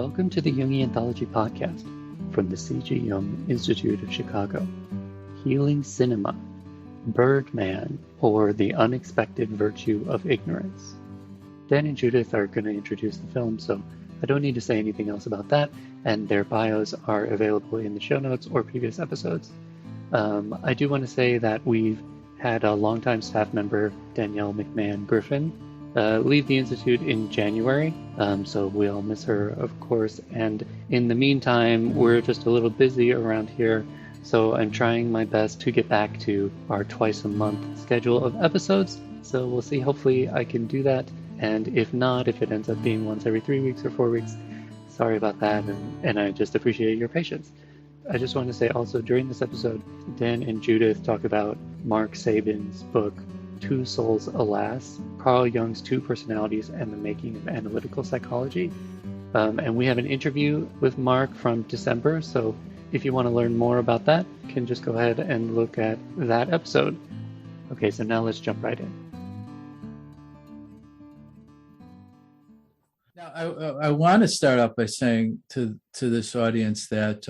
Welcome to the Jungian Anthology Podcast from the C.G. Jung Institute of Chicago. Healing Cinema, Birdman, or The Unexpected Virtue of Ignorance. Dan and Judith are going to introduce the film, so I don't need to say anything else about that, and their bios are available in the show notes or previous episodes. I do want to say that we've had a longtime staff member, Danielle McMahon Griffin, leave the Institute in January, so we'll miss her, of course, and in the meantime, we're just a little busy around here, so I'm trying my best to get back to our twice-a-month schedule of episodes, so we'll see. Hopefully I can do that, and if not, if it ends up being once every 3 weeks or 4 weeks, sorry about that, and I just appreciate your patience. I just want to say also, during this episode, Dan and Judith talk about Mark Sabin's book, Two Souls, Alas, Carl Jung's Two Personalities and the Making of Analytical Psychology. And we have an interview with Mark from December, so if you want to learn more about that, you can just go ahead and look at that episode. Okay, so now let's jump right in. Now, I want to start off by saying to this audience that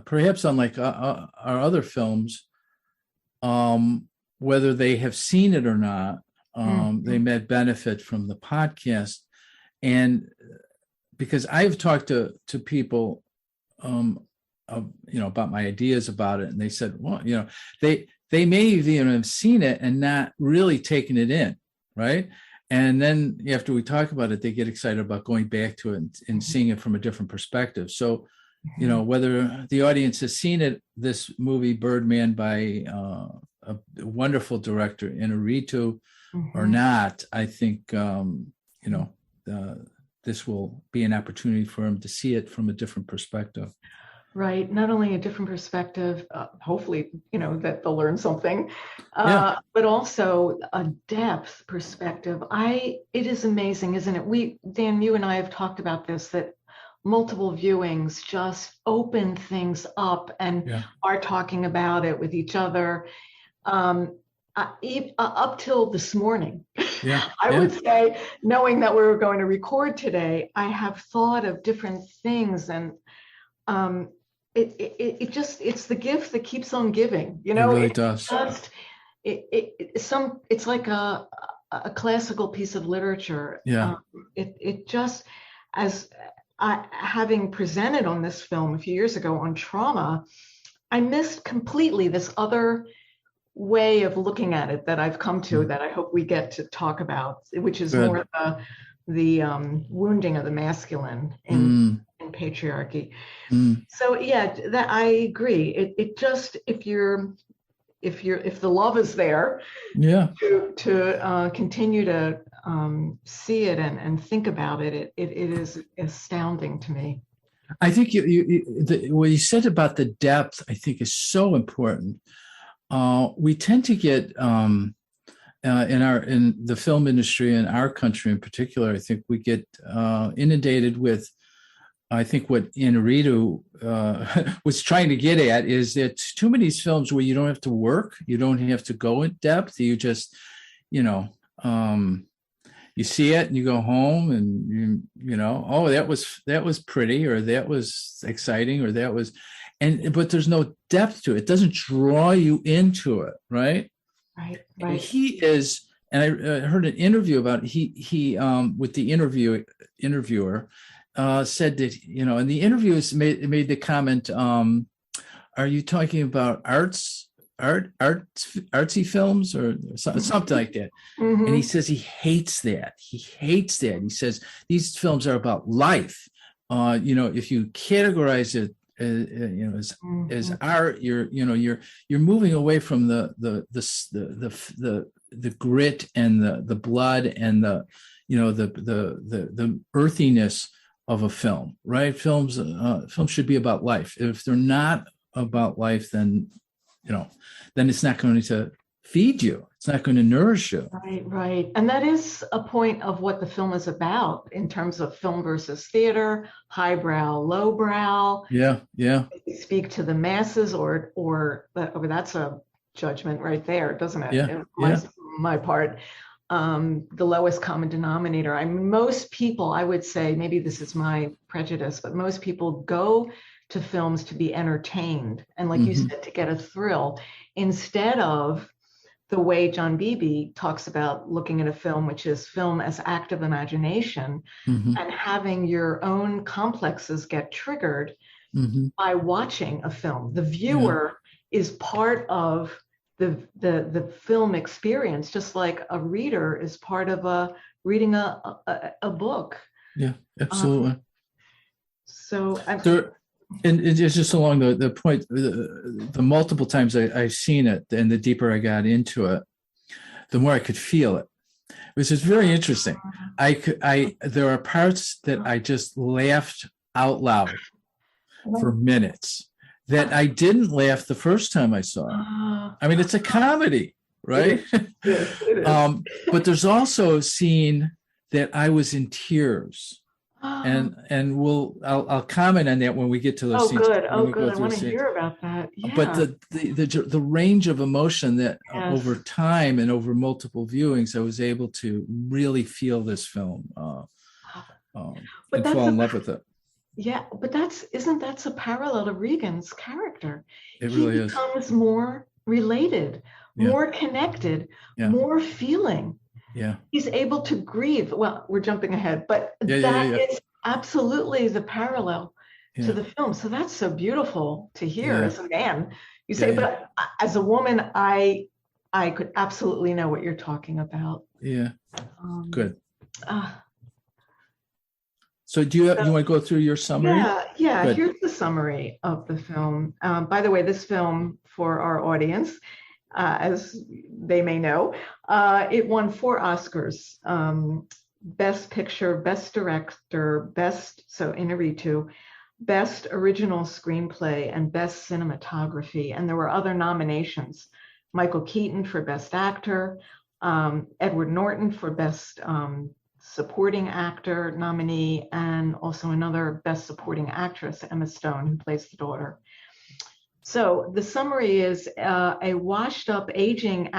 perhaps unlike our other films, whether they have seen it or not, they may benefit from the podcast. And because I've talked to people, about my ideas about it, and they said, well, they may even have seen it and not really taken it in, right? And then after we talk about it, they get excited about going back to it and seeing it from a different perspective. So, whether the audience has seen it, this movie Birdman by a wonderful director, Inarritu, or not, I think, this will be an opportunity for them to see it from a different perspective. Right. Not only a different perspective, hopefully, that they'll learn something, but also a depth perspective. It is amazing, isn't it? Dan, you and I have talked about this, that multiple viewings just open things up and are talking about it with each other. Up till this morning, I would say, knowing that we were going to record today, I have thought of different things, and it's the gift that keeps on giving. It really does. It's like a classical piece of literature. It just, as having presented on this film a few years ago on trauma, I missed completely this other way of looking at it that I've come to, that I hope we get to talk about, which is more the wounding of the masculine in patriarchy. So that I agree. It just, if the love is there, to continue to see it and think about it, it is astounding to me. I think what you said about the depth, I think, is so important. We tend to get in the film industry, in our country in particular, I think we get inundated with, I think what Inarritu was trying to get at is that too many films where you don't have to work, you don't have to go in depth, you just, you see it and you go home and oh, that was pretty, or that was exciting, or that was, but there's no depth to it. It doesn't draw you into it, right? Right. He is, and I heard an interview about it. He with the interviewer said that, in the interviews made the comment, are you talking about artsy films or something like that? And he says he hates that. He says these films are about life. If you categorize it, as art, you're moving away from the grit and the blood and the earthiness of a film, right? Films should be about life. If they're not about life, then it's not going to feed you. It's not going to nourish you. Right. And that is a point of what the film is about in terms of film versus theater, highbrow, lowbrow. Yeah. Speak to the masses, or that's a judgment right there, doesn't it? Yeah. My part. the lowest common denominator. I mean, most people, I would say, maybe this is my prejudice, but most people go to films to be entertained and, like you said, to get a thrill, instead of the way John Beebe talks about looking at a film, which is film as active imagination, and having your own complexes get triggered by watching a film. The viewer is part of the film experience, just like a reader is part of reading a book. Yeah, absolutely. So and it's just along the point, the multiple times I've seen it, and the deeper I got into it, the more I could feel it, which is very interesting. There are parts that I just laughed out loud for minutes that I didn't laugh the first time I saw it. I mean, it's a comedy, right? Yes, it is. But there's also a scene that I was in tears. And I'll comment on that when we get to those scenes. Good. I want to hear about that. Yeah. But the range of emotion that over time and over multiple viewings, I was able to really feel this film and fall in love with it. Yeah, but isn't that a parallel to Regan's character? It really is. He becomes more related, more connected, more feeling. Yeah. He's able to grieve. Well, we're jumping ahead, but that is absolutely the parallel to the film. So that's so beautiful to hear as a man. You say, but as a woman, I could absolutely know what you're talking about. Yeah. Good. So do you want to go through your summary? Yeah. Good. Here's the summary of the film. By the way, this film, for our audience, as they may know, it won 4 Oscars: Best Picture, Best Director, Best Original Screenplay, and Best Cinematography. And there were other nominations: Michael Keaton for Best Actor, Edward Norton for Best Supporting Actor nominee, and also another Best Supporting Actress, Emma Stone, who plays the daughter. So the summary is a washed-up, aging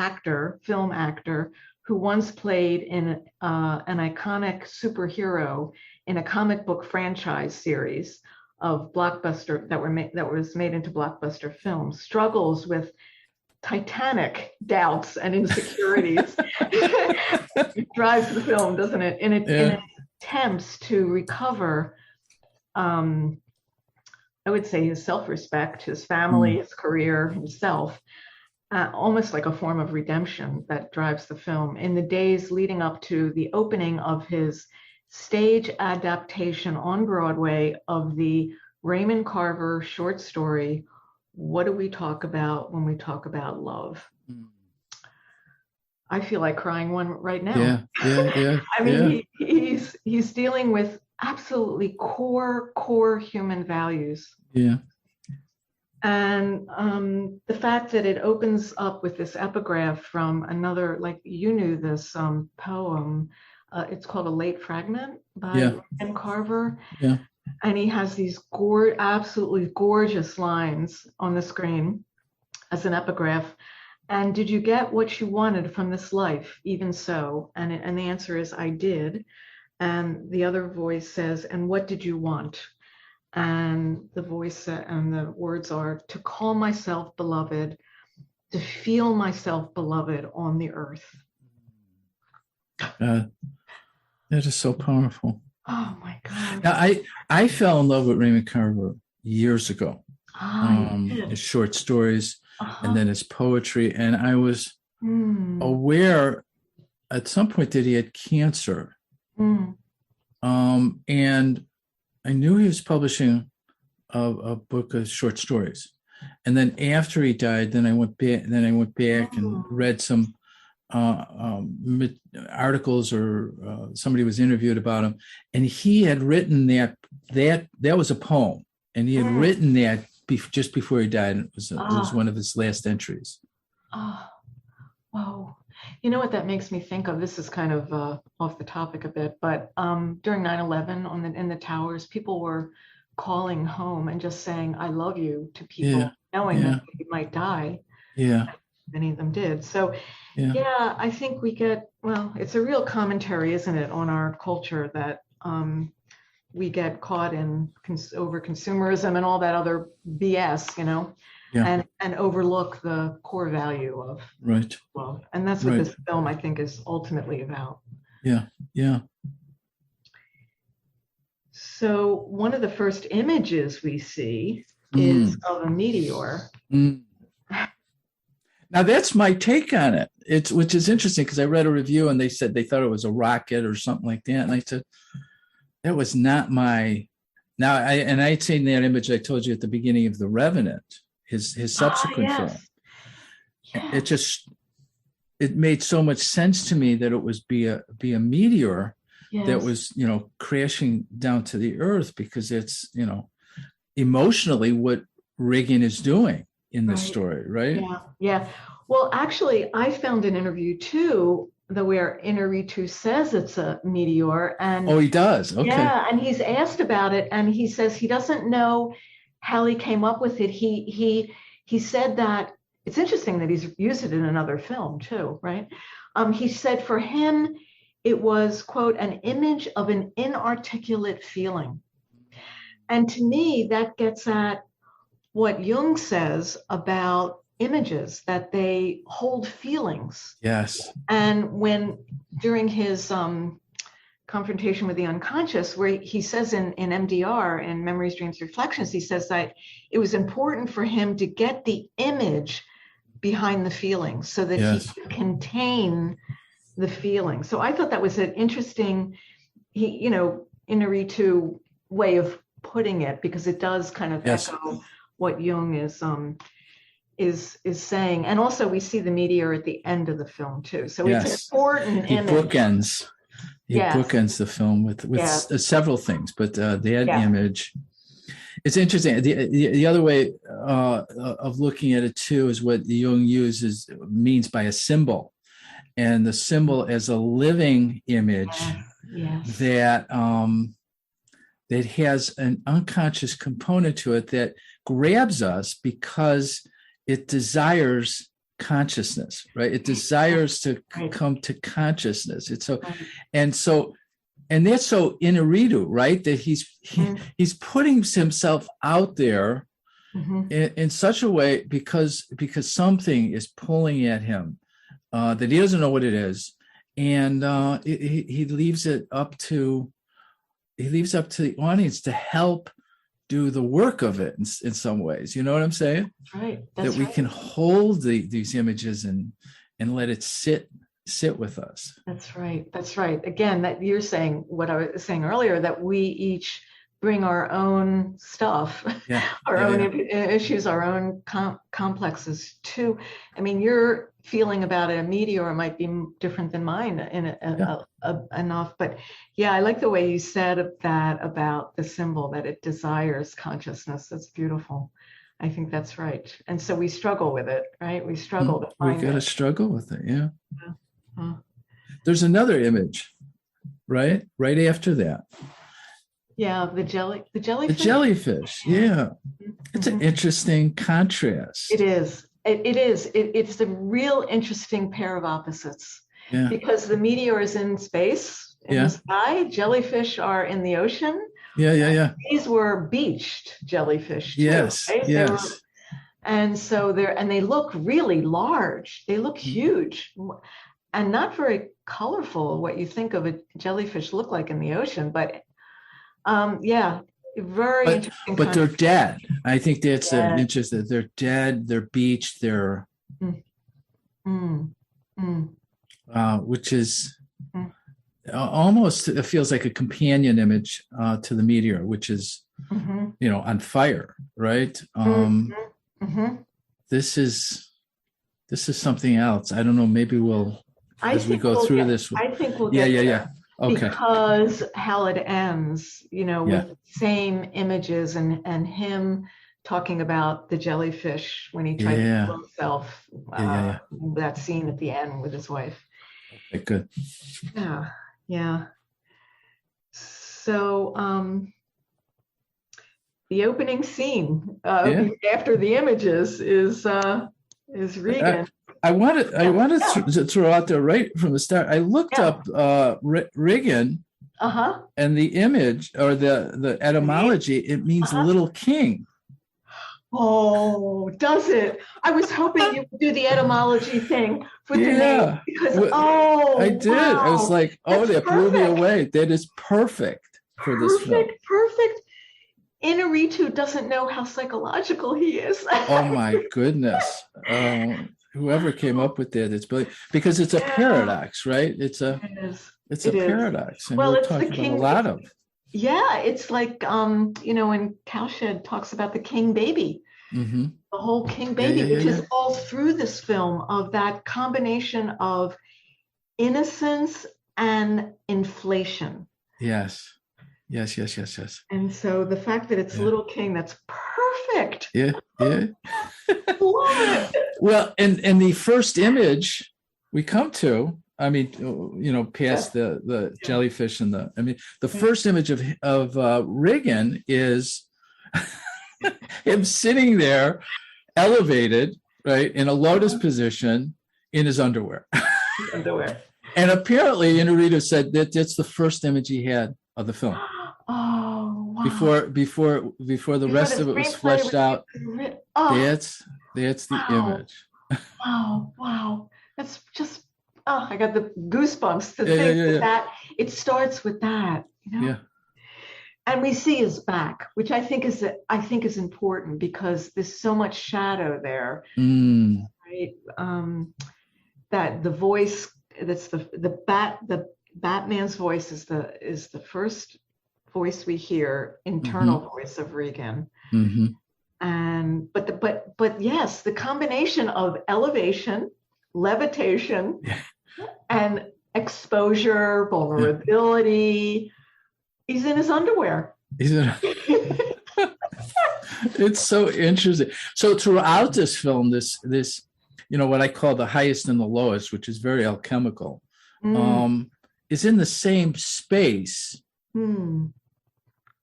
film actor, who once played in an iconic superhero in a comic book franchise series of blockbuster that was made into blockbuster films, struggles with titanic doubts and insecurities. It drives the film, doesn't it? In attempts to recover, I would say, his self-respect, his family, his career, himself, almost like a form of redemption that drives the film. In the days leading up to the opening of his stage adaptation on Broadway of the Raymond Carver short story, What Do We Talk About When We Talk About Love? I feel like crying one right now. Yeah. I mean, he's dealing with absolutely core human values. Yeah. And the fact that it opens up with this epigraph from another, like, you knew this poem, it's called A Late Fragment by Raymond Carver. Yeah. And he has these absolutely gorgeous lines on the screen as an epigraph. And did you get what you wanted from this life? Even so. And the answer is, I did. And the other voice says, and what did you want? And the voice and the words are, to call myself beloved, to feel myself beloved on the earth. That is so powerful. Oh my God. Now, I fell in love with Raymond Carver years ago. His short stories and then his poetry. And I was aware at some point that he had cancer. And I knew he was publishing a book of short stories. And then after he died, then I went back and read some articles, or somebody was interviewed about him, and he had written that was a poem, and he had written that just before he died. And it was one of his last entries. Wow. You know what that makes me think of? This is kind of off the topic a bit, but during 9/11 in the towers, people were calling home and just saying, I love you to people, knowing that you might die. Yeah. many of them did. So yeah, I think we get, well, it's a real commentary, isn't it, on our culture that we get caught in over consumerism and all that other BS, and overlook the core value of love. And that's what this film, I think, is ultimately about. Yeah. So one of the first images we see is of a meteor. Now that's my take on it. Which is interesting because I read a review and they said they thought it was a rocket or something like that, and I said that was not my. Now I'd seen that image I told you at the beginning of The Revenant, his subsequent film. Yes. It made so much sense to me that it was be a meteor that was crashing down to the earth, because it's emotionally what Regan is doing in this story, right? Yeah. Well, actually, I found an interview too, where Inarritu says it's a meteor, and he does. Okay. Yeah, and he's asked about it, and he says he doesn't know how he came up with it. He said that it's interesting that he's used it in another film too, right? He said for him it was, quote, an image of an inarticulate feeling, and to me that gets at what Jung says about images, that they hold feelings. Yes. And when during his confrontation with the unconscious, where he says in MDR, in Memories, Dreams, Reflections, he says that it was important for him to get the image behind the feelings so that he could contain the feeling. So I thought that was an interesting, Inarritu way of putting it, because it does kind of echo what Jung is saying. And also we see the meteor at the end of the film too. So it's an important image. He bookends the film with several things, but that image, it's interesting. The other way of looking at it too is what Jung means by a symbol, and the symbol as a living image that has an unconscious component to it that grabs us because it desires consciousness, right? It desires to come to consciousness. It's so, and that's so Inarritu, right? That he's putting himself out there in such a way because something is pulling at him that he doesn't know what it is, and he leaves it up to the audience to help do the work of it in some ways. You know what I'm saying? Right. That we can hold these images and let it sit with us. That's right. Again, that you're saying what I was saying earlier, that we each bring our own stuff, our own issues, our own complexes too. I mean, your feeling about a meteor might be different than mine enough, but I like the way you said that about the symbol, that it desires consciousness. That's beautiful. I think that's right. And so we struggle with it, right? We struggle to find it. We got to struggle with it. Yeah. There's another image, right after that. Yeah, the jellyfish. The jellyfish, yeah. It's an interesting contrast. It is. It's a real interesting pair of opposites. Yeah. Because the meteor is in space, in the sky. Jellyfish are in the ocean. Yeah. These were beached jellyfish too, yes, right? yes. And so they look really large. They look huge. And not very colorful, what you think of a jellyfish look like in the ocean, but very interesting. But they're dead. I think that's interesting. They're dead. They're beached. They're, which is almost, it feels like a companion image to the meteor, which is, on fire, right? This is something else. I don't know. Maybe as we go through this. I think we'll get there. Okay. Because how it ends, with the same images and him talking about the jellyfish when he tried to kill himself, that scene at the end with his wife. Okay, good. Yeah. So the opening scene after the images is Regan. I wanted to throw out there right from the start. I looked up Riggin, and the image or the etymology. It means little king. Oh, does it? I was hoping you would do the etymology thing with the name because I did. Wow. I was like, that blew me away. That is perfect for this film. Perfect. Inaritu doesn't know how psychological he is. Oh my goodness. Whoever came up with that, it's brilliant because it's a paradox, right? It's a paradox. And we're talking about a lot of. Yeah, it's like when Cowshed talks about the king baby, the whole king baby, which is all through this film of that combination of innocence and inflation. Yes. And so the fact that it's Little King, that's perfect. Yeah. Well, and the first image we come to, I mean, past the jellyfish and the first image of Riggin is him sitting there, elevated, right, in a lotus position in his underwear. And apparently, Inarritu said that that's the first image he had of the film. Oh, wow. Before the rest of it was fleshed out. That's the image. Oh, wow. That's just, I got the goosebumps to think that it starts with that, Yeah. And we see his back, which I think is important because there's so much shadow there, right? That the voice, that's the Batman's voice is the first voice we hear, internal voice of Regan. And but yes, the combination of elevation, levitation, and exposure, vulnerability. He's in his underwear. It's so interesting. So throughout this film, this what I call the highest and the lowest, which is very alchemical, is in the same space,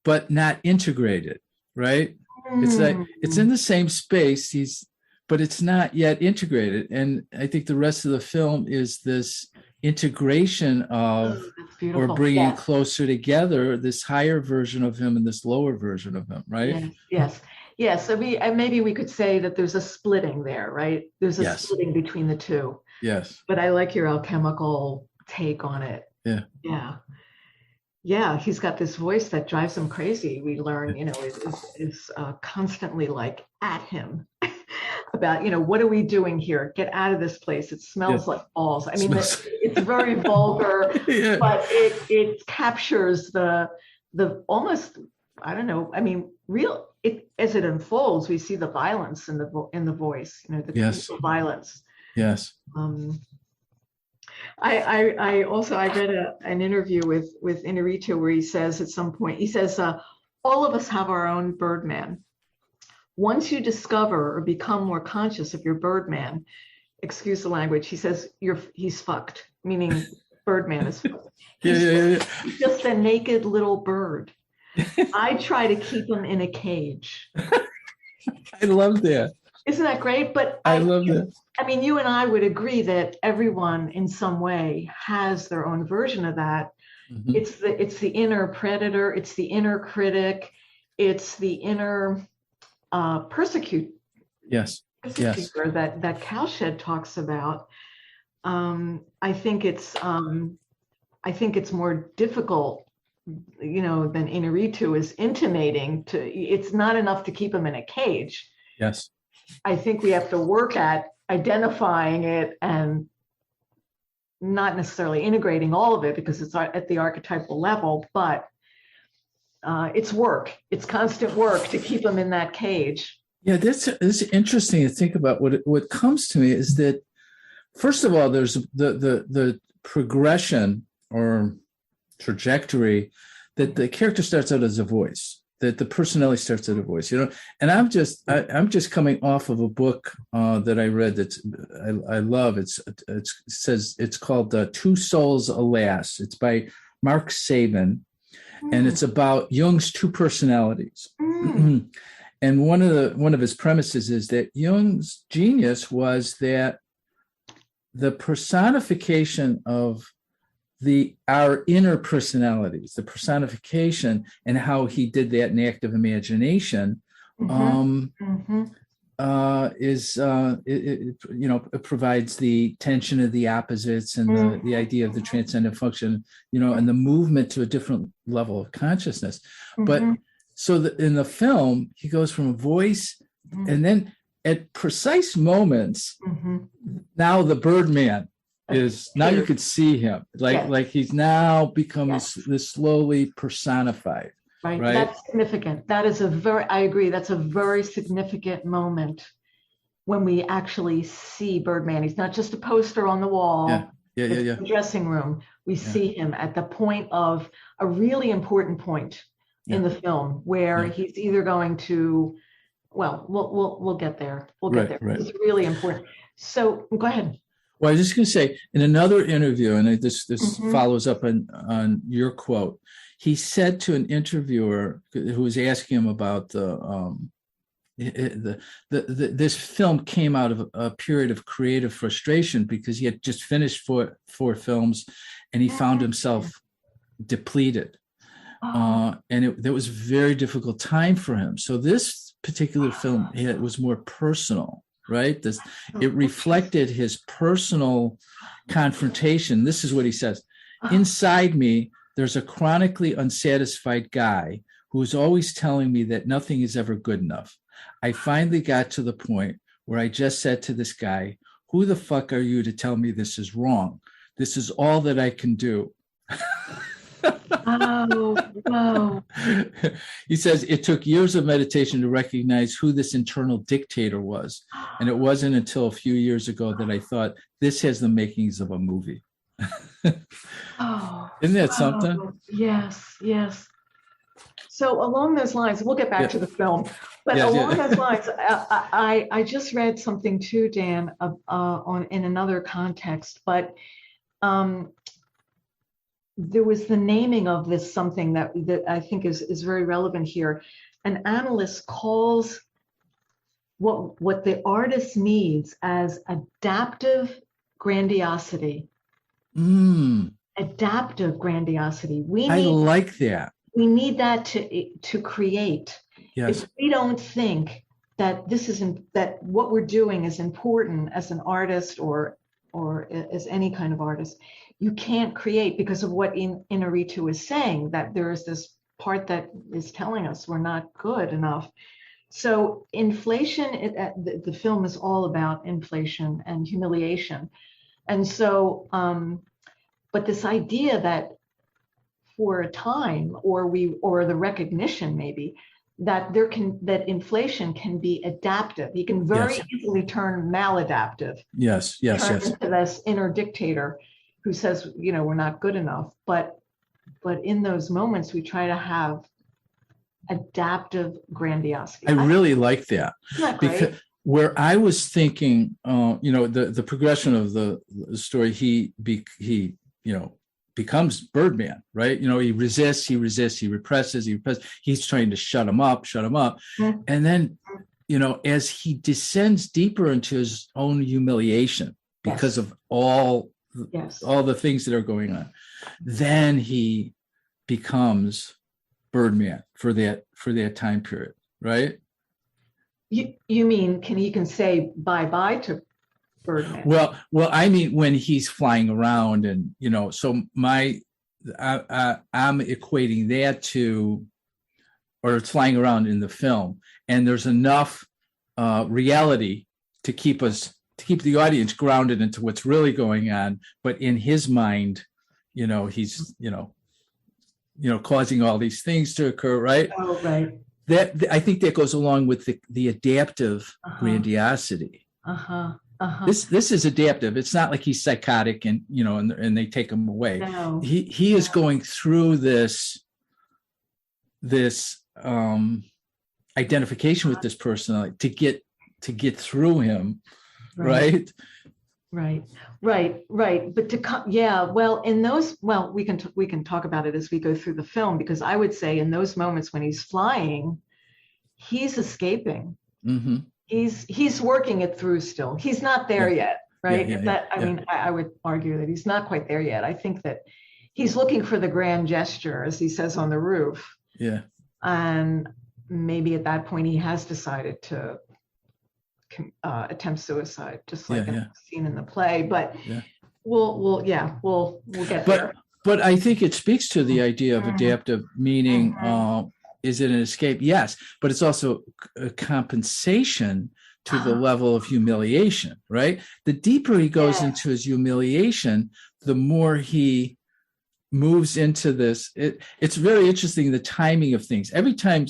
but not integrated, right? It's like it's in the same space, but it's not yet integrated. And I think the rest of the film is this integration of or bringing closer together this higher version of him and this lower version of him, right? Yes. I mean, maybe we could say that there's a splitting there, right? There's a splitting between the two. Yes. But I like your alchemical take on it. Yeah. He's got this voice that drives him crazy. We learn, is constantly like at him about, what are we doing here? Get out of this place. It smells like balls. I mean, it's very vulgar, but it captures the almost, I don't know. I mean, as it unfolds, we see the violence in the voice, the violence. Yes. I read an interview with Inarritu where he says at some point, all of us have our own Birdman. Once you discover or become more conscious of your Birdman, excuse the language, he says he's fucked, meaning Birdman is fucked. He's just a naked little bird. I try to keep him in a cage. I love that. Isn't that great? But I love that. I mean, you and I would agree that everyone in some way has their own version of that. It's the inner predator, it's the inner critic, it's the inner persecutor that Cowshed talks about. I think it's more difficult, than Inarritu is intimating to. It's not enough to keep him in a cage. Yes. I think we have to work at identifying it and not necessarily integrating all of it because it's at the archetypal level, but it's work. It's constant work to keep them in that cage. Yeah, this is interesting to think about. What comes to me is that, first of all, there's the progression or trajectory that the character starts out as a voice, that the personality starts as a voice, and I'm just coming off of a book that I read that I love. It's called Two Souls Alas. It's by Mark Saban, and it's about Jung's two personalities. And one of his premises is that Jung's genius was that the personification of our inner personalities, the personification, and how he did that in active imagination, it provides the tension of the opposites and the idea of the transcendent function, and the movement to a different level of consciousness. But so in the film, he goes from a voice, and then at precise moments, now the Birdman is, now you could see him like he's now becoming this slowly personified. Right. That's significant. That is I agree. That's a very significant moment when we actually see Birdman. He's not just a poster on the wall. The dressing room. We see him at the point of a really important point in the film where he's either going to, we'll get there. We'll get there. Right. It's really important. So go ahead. Well, I was just going to say, in another interview, and this follows up on your quote, he said to an interviewer who was asking him about this film came out of a period of creative frustration because he had just finished four films, and he found himself depleted, and it was a very difficult time for him. So this particular film, it was more personal. Right? It reflected his personal confrontation. This is what he says. Inside me, there's a chronically unsatisfied guy who is always telling me that nothing is ever good enough. I finally got to the point where I just said to this guy, who the fuck are you to tell me this is wrong? This is all that I can do. Wow. He says, it took years of meditation to recognize who this internal dictator was. And it wasn't until a few years ago that I thought, this has the makings of a movie. Isn't that something? Yes. So along those lines, we'll get back to the film, but along those lines, I just read something too, Dan, in another context, but there was the naming of this something that I think is very relevant here. An analyst calls what the artist needs as adaptive grandiosity. Adaptive grandiosity. I like that. We need that to create. Yes. If we don't think that that what we're doing is important as an artist or as any kind of artist, you can't create, because of what Inarritu is saying, that there is this part that is telling us we're not good enough. So inflation, the film is all about inflation and humiliation. And so, but this idea that for a time, or the recognition maybe, that inflation can be adaptive. You can very easily turn maladaptive. Yes. Into this inner dictator who says, we're not good enough. But in those moments, we try to have adaptive grandiosity. I really like that. Isn't that great? Because where I was thinking, the progression of the story, he becomes Birdman, right? He resists, he represses, he's trying to shut him up. Mm-hmm. And then, as he descends deeper into his own humiliation because of all the things that are going on, then he becomes Birdman for that time period, right? You mean he can say bye-bye to Birdman? Well, I mean, when he's flying around and, so I'm equating that to, or it's flying around in the film, and there's enough reality to keep the audience grounded into what's really going on. But in his mind, he's, causing all these things to occur, right? Oh, right. That, I think that goes along with the adaptive grandiosity. This is adaptive. It's not like he's psychotic and and they take him away. No. He is going through this identification with this person to get through him, right? Right. But in those, we can talk about it as we go through the film, because I would say in those moments when he's flying, he's escaping. Mm-hmm. He's working it through still. He's not there yet. right? Yeah. I mean, I would argue that he's not quite there yet. I think that he's looking for the grand gesture, as he says on the roof. Yeah. And maybe at that point he has decided to attempt suicide, just like in the scene in the play. But we'll get there. But I think it speaks to the idea of adaptive meaning. Is it an escape? Yes, but it's also a compensation to the level of humiliation, right? The deeper he goes into his humiliation, the more he moves into this. It's very interesting, the timing of things. Every time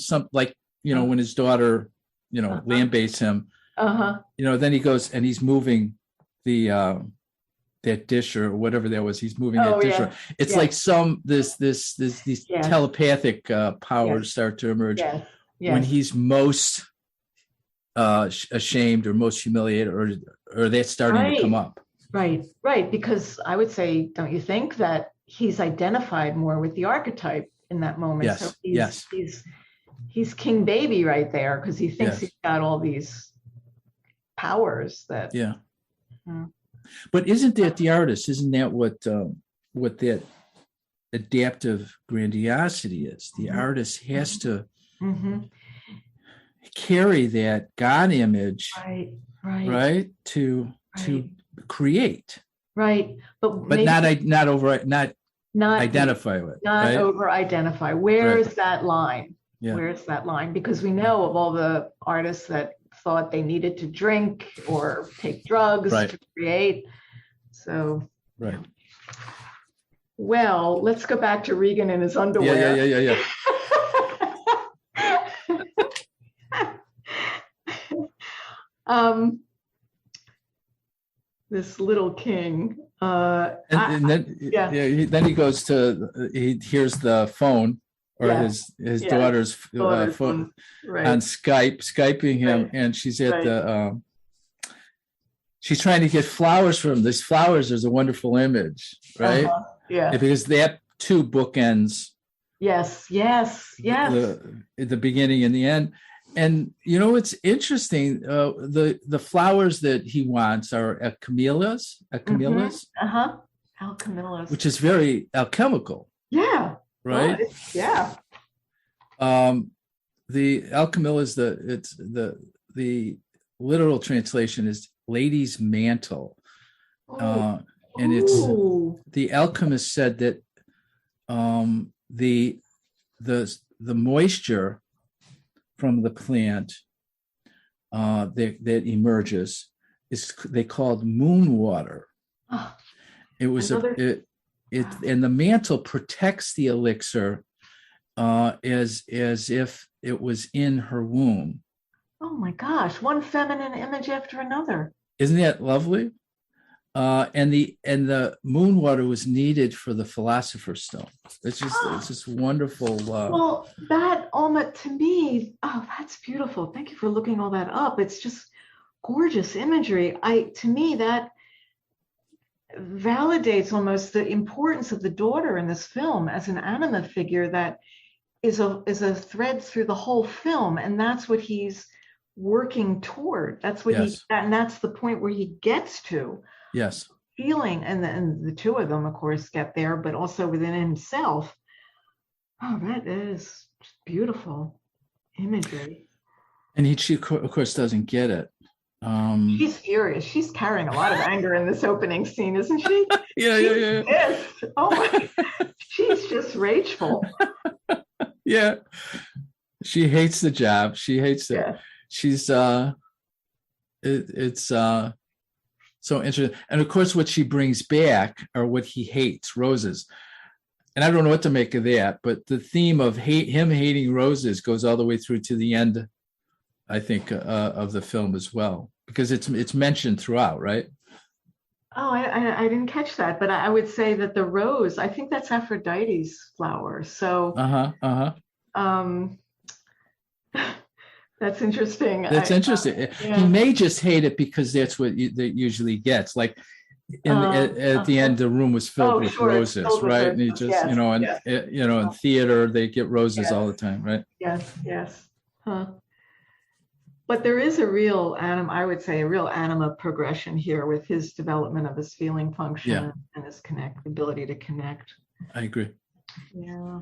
when his daughter, lambates him, then he goes and he's moving the that dish or whatever that was. He's moving that dish. It's like these telepathic powers start to emerge when he's most ashamed or most humiliated, or that's starting to come up. Right. Because I would say, don't you think that he's identified more with the archetype in that moment? Yes. So he's King Baby right there, because he thinks he's got all these powers that. Yeah. But isn't that the artist? Isn't that what that adaptive grandiosity is? The artist has to carry that God image, right, to create, right, but not identify with, not over identify. Where is that line? Where's that line? Because we know of all the artists that thought they needed to drink or take drugs to create. So, well, let's go back to Regan in his underwear. Yeah. This little king. Then he goes he hears the phone, or his daughter's phone on Skyping him, and she's at she's trying to get flowers from him. These flowers, there's a wonderful image, right? Because that two bookends. Yes. The beginning and the end. And it's interesting. The flowers that he wants are alchemillas. Alchemillas. Which is very alchemical. Yeah. Right. The alchemillas, the literal translation is lady's mantle, and it's the alchemist said that the moisture from the plant that emerges they called moon water. It was and the mantle protects the elixir as if it was in her womb. Oh my gosh, one feminine image after another. Isn't that lovely? And the moon water was needed for the Philosopher's Stone. It's just wonderful. Well, that to me, that's beautiful. Thank you for looking all that up. It's just gorgeous imagery. To me, that validates almost the importance of the daughter in this film as an anima figure that is a thread through the whole film, and that's what he's working toward. That's what and that's the point where he gets to. Yes. Feeling, and the two of them, of course, get there, but also within himself. Oh, that is beautiful imagery. And she, of course, doesn't get it. She's furious. She's carrying a lot of anger in this opening scene, isn't she? Yeah. Pissed. Oh my! She's just rageful. Yeah. She hates the job. She hates it. Yeah. She's it's so interesting. And of course, what she brings back are what he hates, roses. And I don't know what to make of that, but the theme of him hating roses goes all the way through to the end, I think, of the film as well, because it's mentioned throughout, right? Oh, I didn't catch that, but I would say that the rose, I think that's Aphrodite's flower. So, that's interesting. That's interesting. Yeah. He may just hate it because that's what that usually gets. Like at the end, the room was filled with roses, right? And he just, in theater they get roses all the time, right? Yes. Huh. But there is a real I would say a real anima progression here with his development of his feeling function and his ability to connect. I agree. Yeah.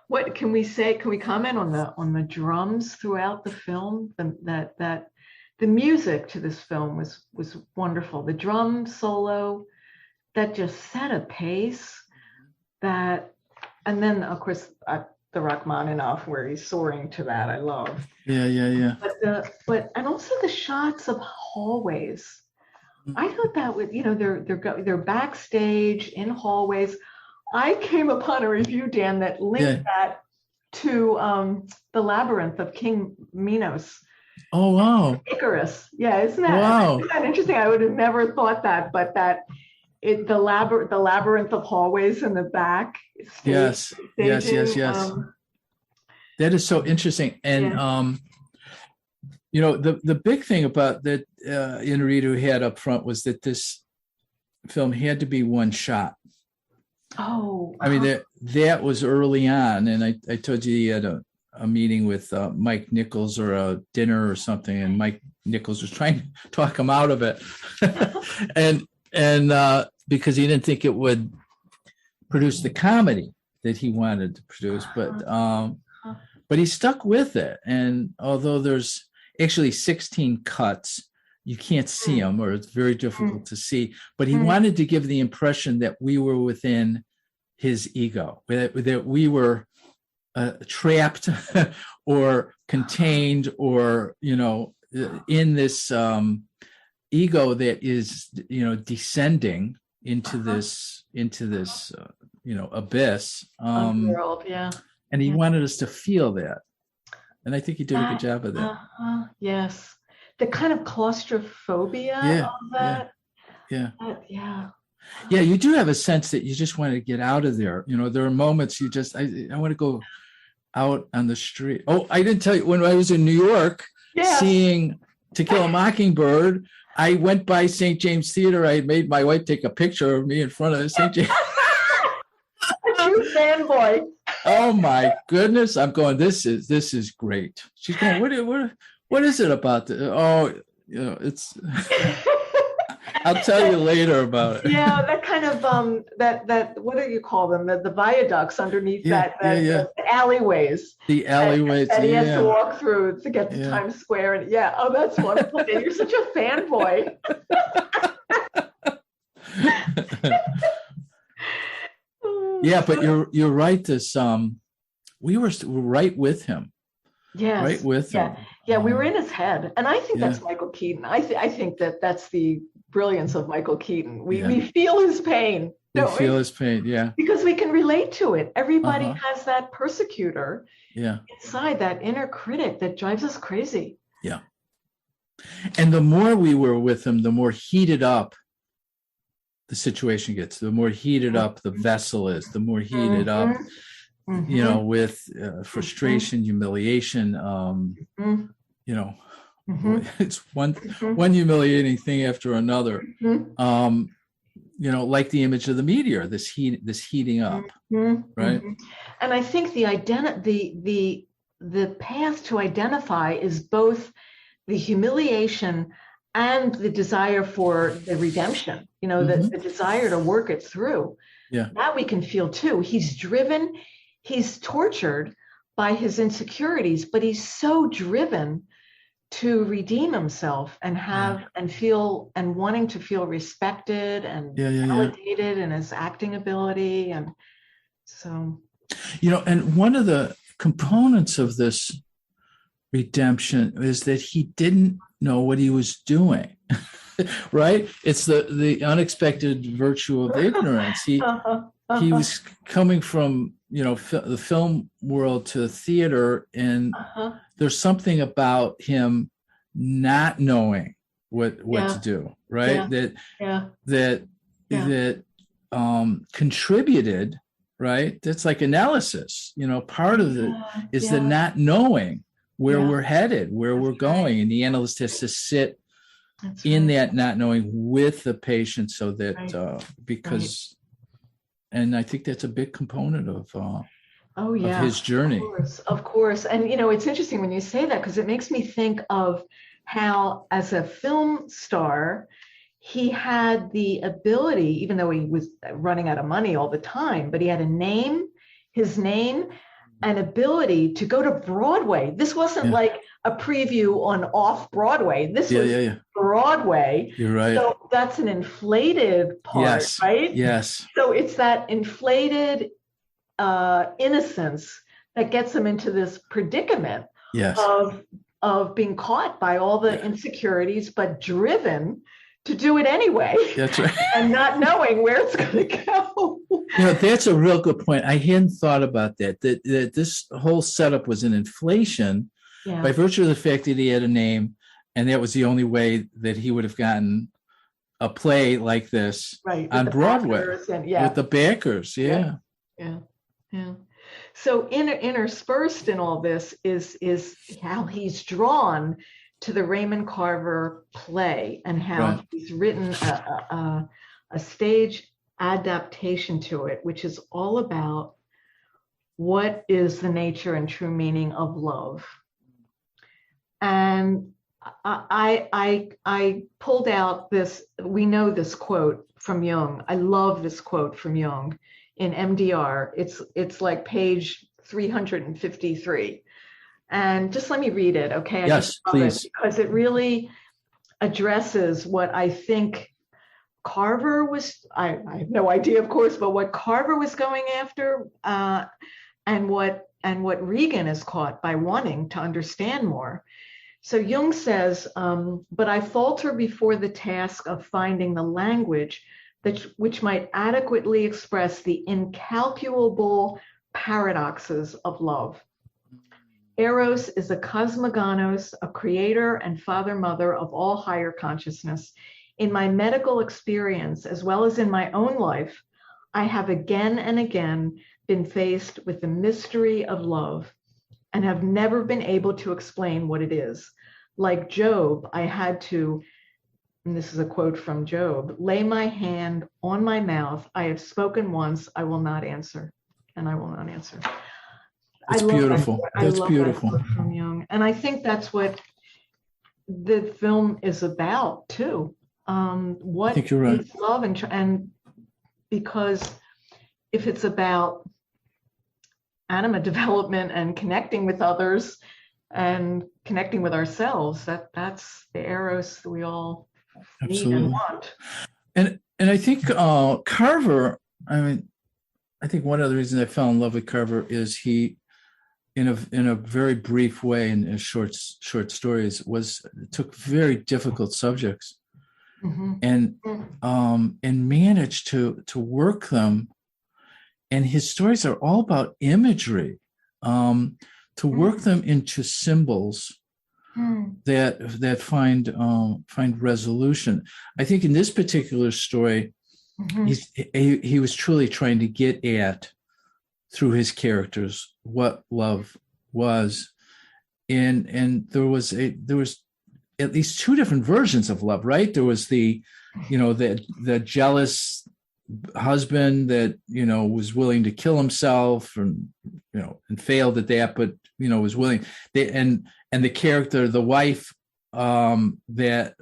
What can we say? Can we comment on the drums throughout the film? That the music to this film was wonderful. The drum solo that just set a pace and then of course the Rachmaninoff where he's soaring to that I love. Yeah. But and also the shots of hallways. I thought that was, they're backstage in hallways. I came upon a review, Dan, that linked that to the Labyrinth of King Minos. Oh wow! Icarus. Yeah, isn't that interesting? I would have never thought that, but the labyrinth of hallways in the back. Yes. That is so interesting. And the big thing about that Inarritu had up front was that this film had to be one shot. Oh, I mean that was early on, and I told you he had a meeting with Mike Nichols or a dinner or something, and Mike Nichols was trying to talk him out of it, and because he didn't think it would produce the comedy that he wanted to produce, but he stuck with it. And although there's actually 16 cuts, you can't see them, or it's very difficult to see, but he wanted to give the impression that we were within his ego, that we were trapped or contained, or in this ego that is descending into this abyss, world, and he wanted us to feel that, and I think he did a good job of that. Yes, the kind of claustrophobia of that. Yeah, you do have a sense that you just want to get out of there. There are moments you just I want to go out on the street. Oh, I didn't tell you, when I was in New York seeing To Kill a Mockingbird, I went by St. James Theater. I made my wife take a picture of me in front of St. James. A true fanboy. Oh my goodness! I'm going. This is great. She's going. What is it about? It's. I'll tell you later about it. Yeah, that kind of that what do you call them? The viaducts underneath the alleyways. The alleyways that he has to walk through to get to Times Square, and that's wonderful. You're such a fanboy. Yeah, but you're right. This we were right with him. Yes, right with him. Yeah, we were in his head, and I think that's Michael Keaton. I think that's the brilliance of Michael Keaton. We feel his pain. We feel his pain, because we can relate to it. Everybody has that persecutor inside, that inner critic that drives us crazy. Yeah. And the more we were with him, the more heated up the situation gets, the more heated up the vessel is, the more heated up, with frustration, humiliation, it's one humiliating thing after another. Like the image of the meteor, this heating up, right? And I think the path to identify is both the humiliation and the desire for the redemption. The desire to work it through. Yeah, that we can feel too. He's driven, he's tortured by his insecurities, but he's so driven to redeem himself and have and feel and wanting to feel respected and validated in his acting ability. And so, and one of the components of this redemption is that he didn't know what he was doing. Right? It's the unexpected virtue of ignorance. He was coming from the film world to theater, and there's something about him not knowing what to do, right? That contributed, right? That's like analysis. Part of it is the not knowing where we're headed, where we're going, and the analyst has to sit in that not knowing with the patient, so that because, and I think that's a big component of Oh, yeah. of his journey. Of course. And, it's interesting when you say that, because it makes me think of how, as a film star, he had the ability, even though he was running out of money all the time, but he had his name, and ability to go to Broadway. This wasn't like a preview on off Broadway. This was Broadway. You're right. So that's an inflated part, right? Yes. So it's that inflated innocence that gets him into this predicament of being caught by all the insecurities, but driven to do it anyway. That's right. And not knowing where it's going to go. That's a real good point. I hadn't thought about that this whole setup was an inflation by virtue of the fact that he had a name, and that was the only way that he would have gotten a play like this on Broadway with the backers. Yeah. So interspersed in all this is how he's drawn to the Raymond Carver play, and how he's written a stage adaptation to it, which is all about what is the nature and true meaning of love. And I pulled out this, we know this quote from Jung. I love this quote from Jung in MDR. It's like page 353. And just let me read it, okay? Yes, please. Because it really addresses what I think Carver was, I have no idea, of course, but what Carver was going after, and what Regan is caught by wanting to understand more. So Jung says, but I falter before the task of finding the language which might adequately express the incalculable paradoxes of love. Eros is a cosmogonos, a creator and father-mother of all higher consciousness. In my medical experience, as well as in my own life, I have again and again been faced with the mystery of love and have never been able to explain what it is. Like Job, I had to, and this is a quote from Job, lay my hand on my mouth. I have spoken once, I will not answer, and I will not answer. It's beautiful. That's beautiful. That from Jung. And I think that's what the film is about too. What I think you're right. is love, and because if it's about anima development and connecting with others and connecting with ourselves, that's the Eros that we all need and want. And I think Carver, I think one of the reasons I fell in love with Carver is he, in a very brief way, in his short stories, took very difficult subjects and managed to work them. And his stories are all about imagery, to work them into symbols that find resolution. I think in this particular story, he was truly trying to get at, through his characters, what love was, and there was at least two different versions of love, right? There was the jealous husband that was willing to kill himself and failed at that, but was willing. And the character, the wife, that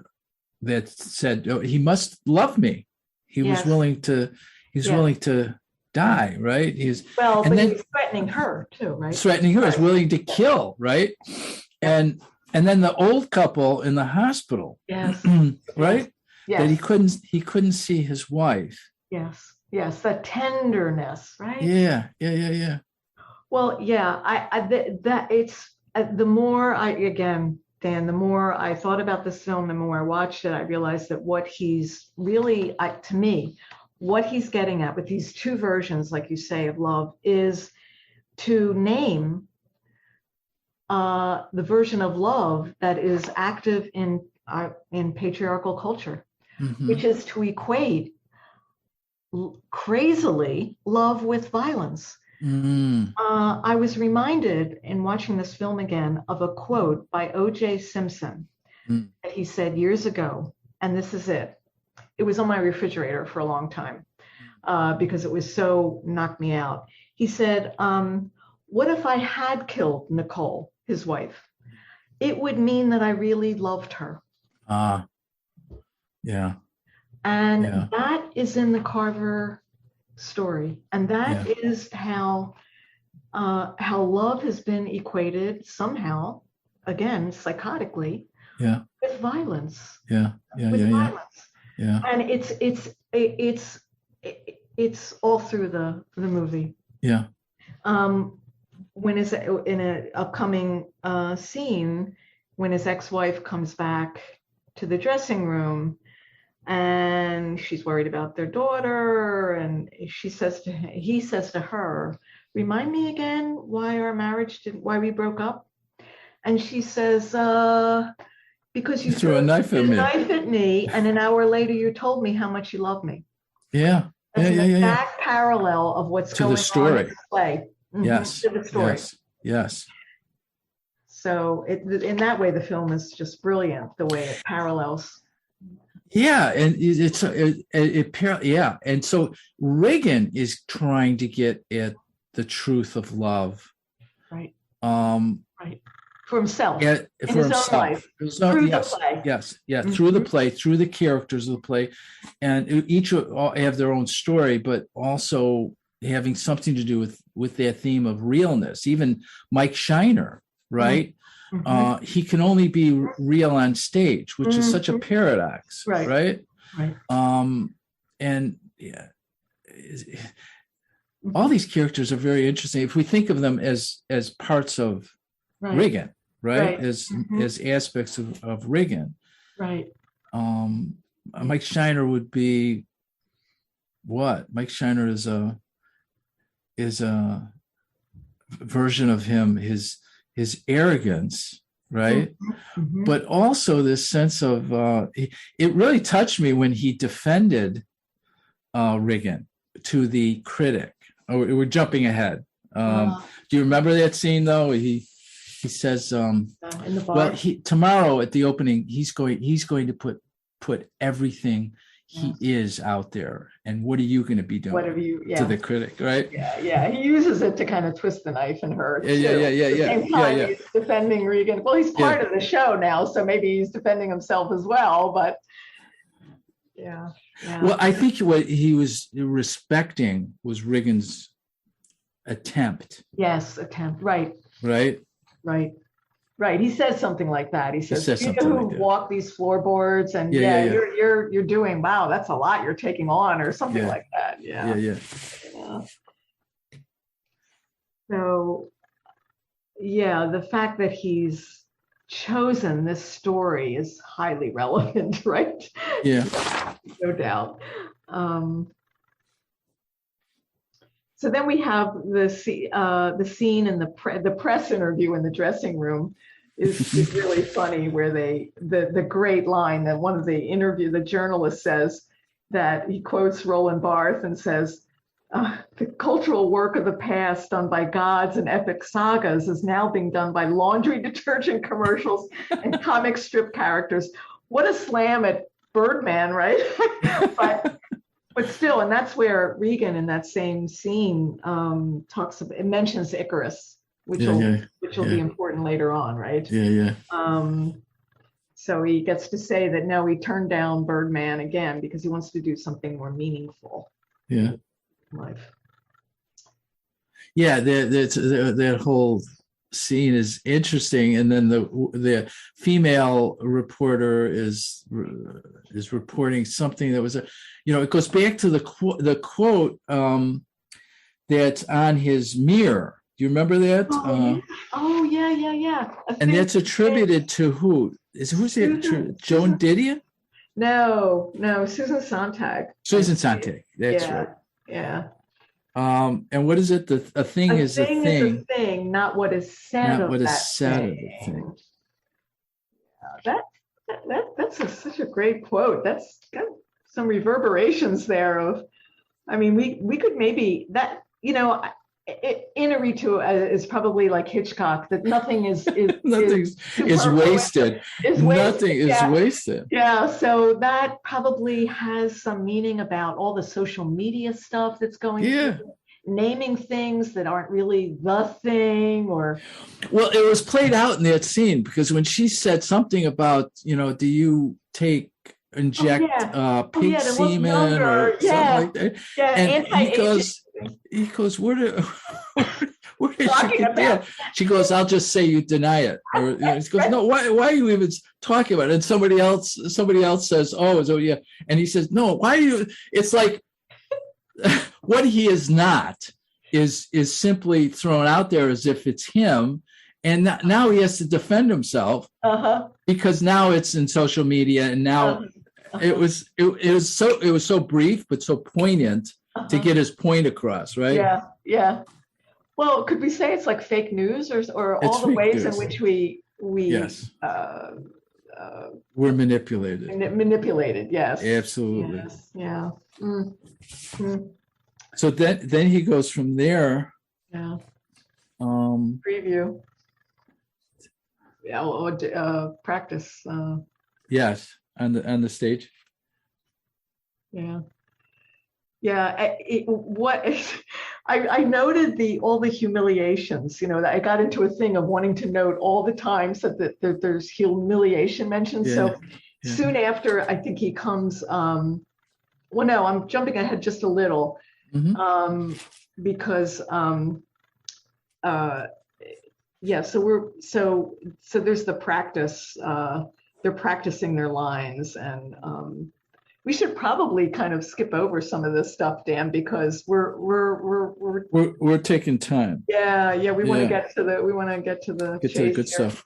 said, oh, he must love me. He was willing to. He's willing to die, right? But then, he was threatening her too, right? Threatening her, is willing to kill, right? And then the old couple in the hospital, right? Yes. That he couldn't see his wife. Yes, the tenderness, right? Yeah. Well, the more Dan, the more I thought about this film, the more I watched it, I realized that what he's really, to me, what he's getting at with these two versions, like you say, of love, is to name the version of love that is active in patriarchal culture, which is to equate crazily love with violence. I was reminded in watching this film again of a quote by O.J. Simpson that he said years ago, and this is it. It was on my refrigerator for a long time because it was so knocked me out. He said, what if I had killed Nicole, his wife? It would mean that I really loved her. Yeah. And that is in the Carver story. And that is how love has been equated somehow, again, psychotically, with violence. Violence. Yeah. And it's all through the movie. Yeah. When is in an upcoming scene, when his ex-wife comes back to the dressing room, and she's worried about their daughter, and he says to her, "Remind me again why we broke up?" And she says, "Because you threw a knife at me, and an hour later you told me how much you love me." Yeah. That's an exact parallel of what's going on in the play. Yes. To the story. Yes. So in that way, the film is just brilliant, the way it parallels. Yeah, and and so Regan is trying to get at the truth of love, right? For himself, for himself. Life. Through the play. Yes, through the play, through the characters of the play, and each have their own story, but also having something to do with that theme of realness. Even Mike Shiner, right? He can only be real on stage, which is such a paradox, right? And all these characters are very interesting if we think of them as parts of Regan, right? As aspects of Regan, right? Mike Shiner would be what? Mike Shiner is a version of him, his arrogance, right? But also this sense of it really touched me when he defended Regan to the critic. Oh, we're jumping ahead. Do you remember that scene though? He says, in the bar. Well, tomorrow at the opening, he's going to put everything he is out there, and what are you going to be doing? To the critic, right? Yeah. He uses it to kind of twist the knife in her. Yeah. He's defending Regan. Well, he's part of the show now, so maybe he's defending himself as well. But yeah. Well, I think what he was respecting was Regan's attempt. Yes, attempt. Right. He says something like that. He says you know who walk these floorboards, and you're doing, wow, that's a lot you're taking on, or something like that. Yeah. So the fact that he's chosen this story is highly relevant, right? Yeah. No doubt. So then we have the scene in the press interview in the dressing room is really funny, where the great line that one of the journalist says, that he quotes Roland Barthes and says, the cultural work of the past done by gods and epic sagas is now being done by laundry detergent commercials and comic strip characters. What a slam at Birdman, right? But still, and that's where Regan in that same scene mentions Icarus, which will be important later on, right? So he gets to say that no, he turned down Birdman again because he wants to do something more meaningful. Yeah. In life. Yeah, that whole scene is interesting, and then the female reporter is reporting something that was it goes back to the quote that's on his mirror. Do you remember that? Yeah. And that's attributed to who? Who's it? Joan Didion? No, Susan Sontag. Susan Sontag. That's right. Yeah. And what is it? A thing is a thing. Is a thing, not what is said of the thing. Yeah, that's such a great quote. That's got some reverberations there of, I mean, we could maybe that, Inaritu is probably like Hitchcock, that nothing is wasted. Nothing is wasted. Yeah, so that probably has some meaning about all the social media stuff that's going through naming things that aren't really the thing, or. Well, it was played out in that scene because when she said something about, do you inject pig semen or something like that? Yeah, and he goes, where did she get that? She goes, I'll just say you deny it. Or he goes, no, why are you even talking about it? And somebody else says, oh yeah. And he says, no, why are you? It's like what he is not is simply thrown out there as if it's him. And now he has to defend himself because now it's in social media, and now it was so brief but so poignant to get his point across, right? Yeah. Well, could we say it's like fake news, or all the ways in which we yes. We're manipulated. Manipulated, yes. Absolutely. Yes. Yeah. Mm. So then he goes from there. Yeah. Preview. Yeah. Or practice. Yes, on the stage. Yeah. Yeah. I noted all the humiliations. That I got into a thing of wanting to note all the times that there's humiliation mentioned. Yeah. So soon after, I think he comes. Well, no, I'm jumping ahead just a little. Mm-hmm. Because so there's the practice. They're practicing their lines, and we should probably kind of skip over some of this stuff, Dan, because we're taking time. Yeah, we want to get to the good stuff.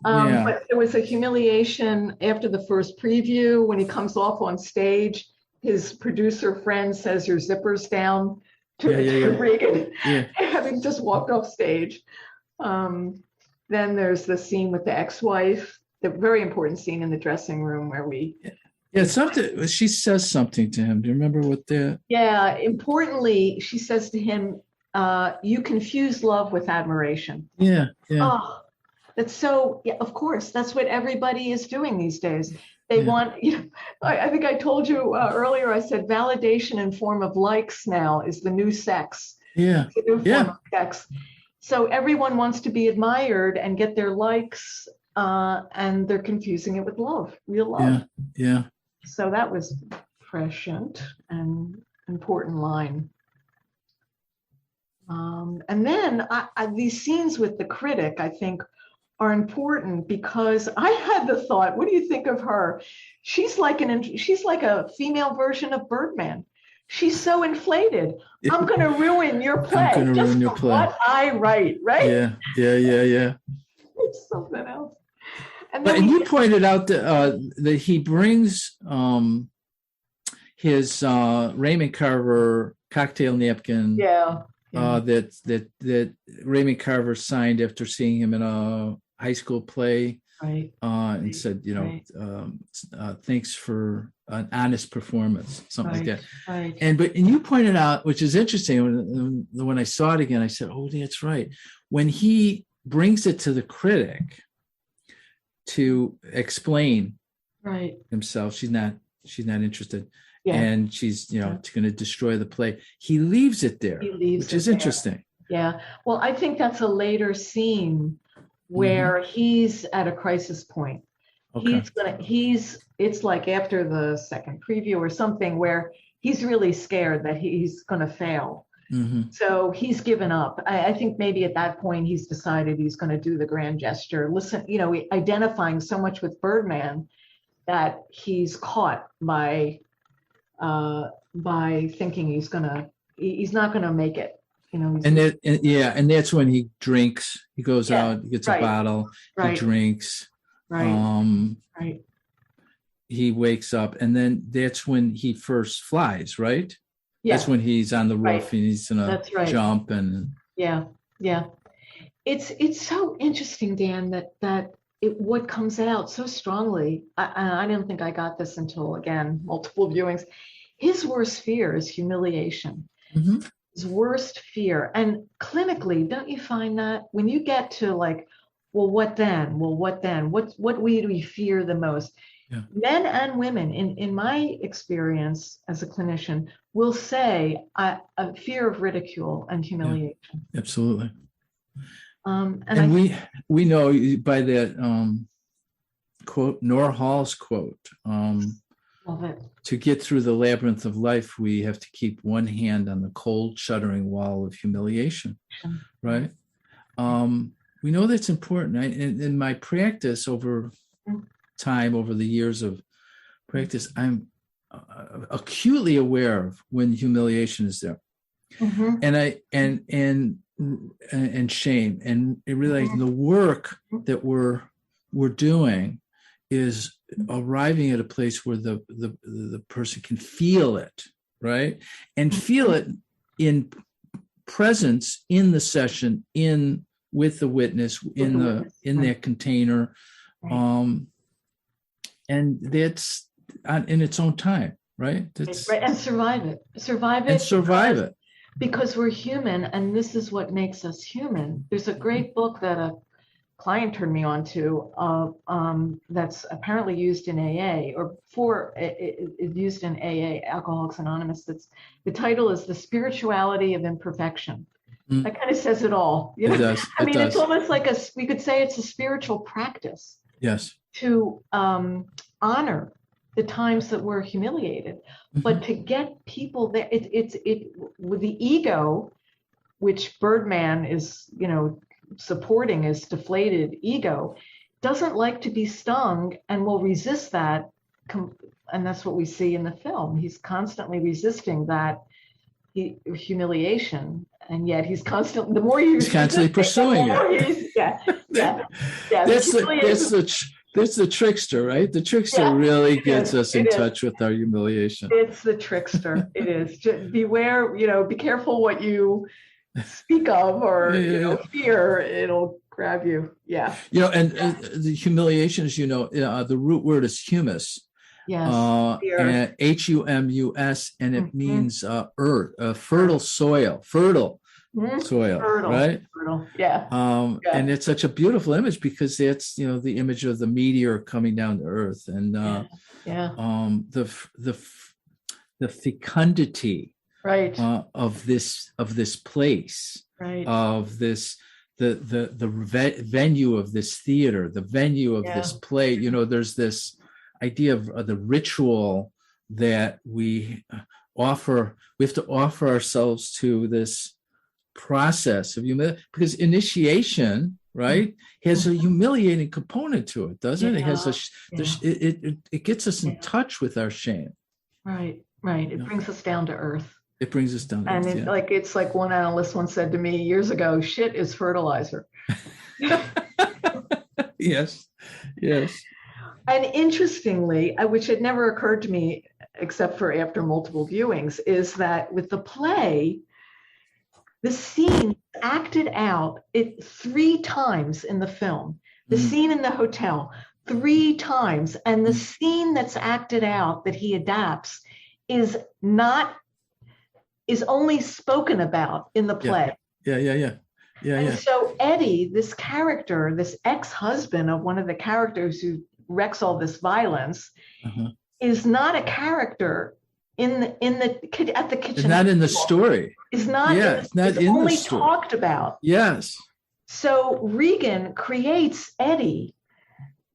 But there was a humiliation after the first preview when he comes off on stage. His producer friend says your zipper's down to Regan, having just walked off stage. Then there's the scene with the ex-wife, the very important scene in the dressing room where something she says something to him. Do you remember what the? Yeah, importantly, she says to him, "You confuse love with admiration." Yeah. Oh, that's so. Yeah, of course, that's what everybody is doing these days. They want, I think I told you earlier, I said validation in form of likes now is the new sex. Yeah. It's the new form of sex. So everyone wants to be admired and get their likes, and they're confusing it with love, real love. Yeah. So that was prescient and important line. And then these scenes with the critic, I think, are important because I had the thought, what do you think of her? She's like a female version of Birdman. She's so inflated. I'm going to ruin your play what I write, right? Yeah. It's something else. And you pointed out that he brings his Raymond Carver cocktail napkin. That Raymond Carver signed after seeing him in a high school play, and said, thanks for an honest performance, something like that. Right. And you pointed out, which is interesting, when I saw it again, I said, oh, that's right. When he brings it to the critic to explain himself, she's not interested. Yeah. And she's, going to destroy the play. He leaves it there, which is interesting. Yeah. Well, I think that's a later scene where he's at a crisis point. Okay. It's like after the second preview or something where he's really scared that he's going to fail. Mm-hmm. So he's given up. I think maybe at that point he's decided he's going to do the grand gesture. Listen, identifying so much with Birdman that he's caught by thinking he's not gonna make it, and that's when he drinks. He goes out, he gets a bottle, he drinks, he wakes up, and then that's when he first flies, right? That's when he's on the roof and he's gonna jump and it's so interesting, Dan, that what comes out so strongly, I didn't think I got this until, again, multiple viewings. His worst fear is humiliation. Mm-hmm. His worst fear. And clinically, don't you find that when you get to like, well, what then? What do we fear the most? Men and women, in my experience as a clinician, will say a fear of ridicule and humiliation. Yeah, absolutely. And we know by that quote, Nora Hall's quote, love it. To get through the labyrinth of life, we have to keep one hand on the cold, shuddering wall of humiliation, right? We know that's important. In my practice over time, over the years of practice, I'm acutely aware of when humiliation is there, and shame, and realizing the work that we're doing is arriving at a place where the person can feel it, right, and feel it in presence in the session, with the witness, in that container, and that's in its own time, right? That's right. And survive it. Because we're human, and this is what makes us human. There's a great book that a client turned me on to that's apparently used in AA, or used in AA, Alcoholics Anonymous. The title is The Spirituality of Imperfection. That kind of says it all. You know? It does. I mean, it's almost like we could say it's a spiritual practice. Yes. To honor the times that we're humiliated, but to get people there, it's with the ego, which Birdman is, supporting, is deflated ego, doesn't like to be stung and will resist that, and that's what we see in the film. He's constantly resisting that humiliation, and yet he's constantly pursuing it. That's the trickster, right? The trickster really gets us in touch with our humiliation. It's the trickster. It is. Just beware, be careful what you speak of or fear. It'll grab you. Yeah. And the humiliation is, the root word is humus. Yes. And humus, and it means earth, fertile soil, fertile. Soil, right? Fertile. Yeah. And it's such a beautiful image because it's the image of the meteor coming down to Earth, and the fecundity, right, of this place, right, of this the venue of this theater, the venue of this play. There's this idea of the ritual that we offer. We have to offer ourselves to this process of humility, because initiation, right, has a humiliating component to it, doesn't it? It has it gets us in touch with our shame. Right. It brings us down to earth. It brings us down to earth. And it's like one analyst once said to me years ago, shit is fertilizer. Yes. And interestingly, which had never occurred to me except for after multiple viewings, is that with the play, the scene acted out 3 times in the film. The scene in the hotel 3 times, and the scene that's acted out that he adapts is only spoken about in the play. Yeah. So Eddie, this character, this ex-husband of one of the characters who wrecks all this violence, is not a character at the kitchen. Not in the story. It's not. It's not in only the story. Talked about. Yes. So Regan creates Eddie,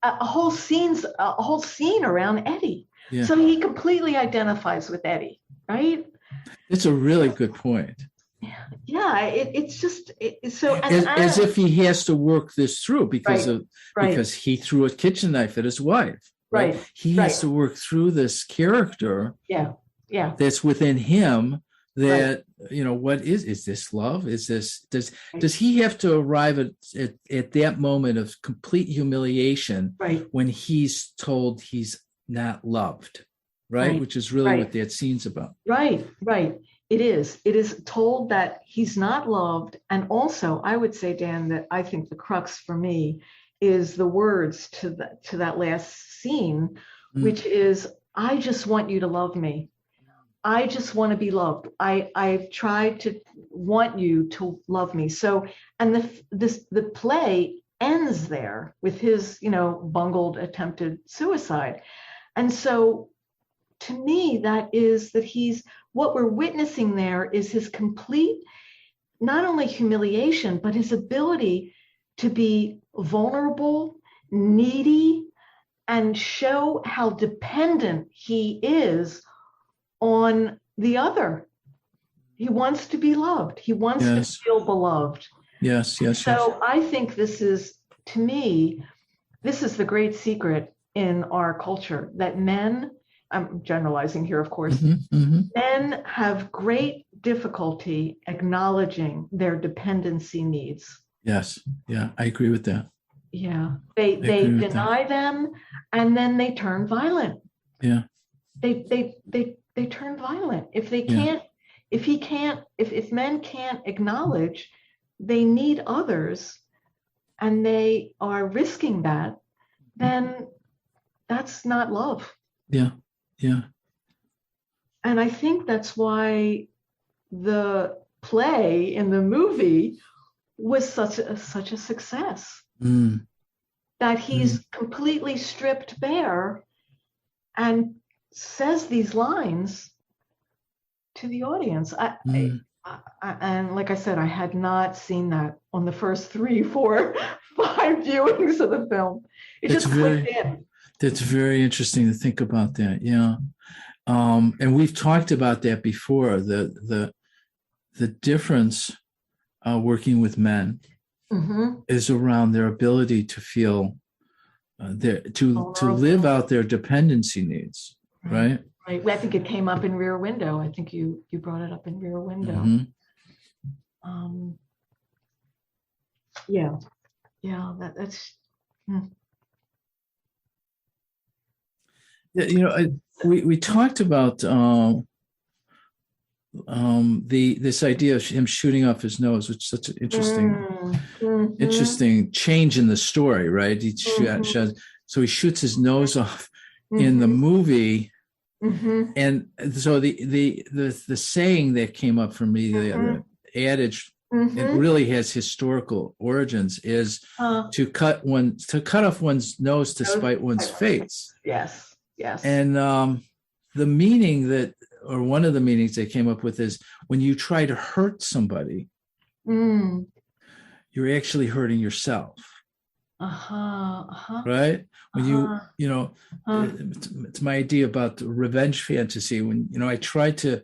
a whole scene around Eddie. Yeah. So he completely identifies with Eddie, right? It's a really good point. Yeah, it's just so as if he has to work this through because he threw a kitchen knife at his wife. Right. He has to work through this character. Yeah. That's within him. That what is this love? Is this does he have to arrive at that moment of complete humiliation when he's told he's not loved, right? Which is really what that scene's about. Right. It is told that he's not loved. And also, I would say, Dan, that I think the crux for me is the words to that last scene, which is, I just want you to love me. I just want to be loved. I've tried to want you to love me. So, and the play ends there with his, bungled attempted suicide. And so to me, that what we're witnessing there is his complete, not only humiliation, but his ability to be vulnerable, needy, and show how dependent he is on the other. He wants to be loved. He wants to feel beloved. Yes. So I think to me, this is the great secret in our culture, that men, I'm generalizing here, of course, men have great difficulty acknowledging their dependency needs. Yes. Yeah, I agree with that. Yeah. They deny them, and then they turn violent. Yeah. They turn violent. If men can't acknowledge they need others, and they are risking that, then that's not love. Yeah. And I think that's why the play in the movie was such a success. That he's completely stripped bare and says these lines to the audience. And like I said, I had not seen that on the first 3, 4, 5 viewings of the film. It just clicked in. That's very interesting to think about that. Yeah. And we've talked about that before, the difference working with men is around their ability to feel to live out their dependency needs, right? Right. I think it came up in Rear Window. I think you brought it up in Rear Window. That's. Yeah, we talked about this idea of him shooting off his nose, which is such an interesting change in the story, right? So he shoots his nose off in the movie, and so the saying that came up for me, the adage, it really has historical origins, is to cut off one's nose to spite one's face. Yes. And the meaning or one of the meanings they came up with is when you try to hurt somebody, you're actually hurting yourself. Right? When it's my idea about the revenge fantasy. When I try to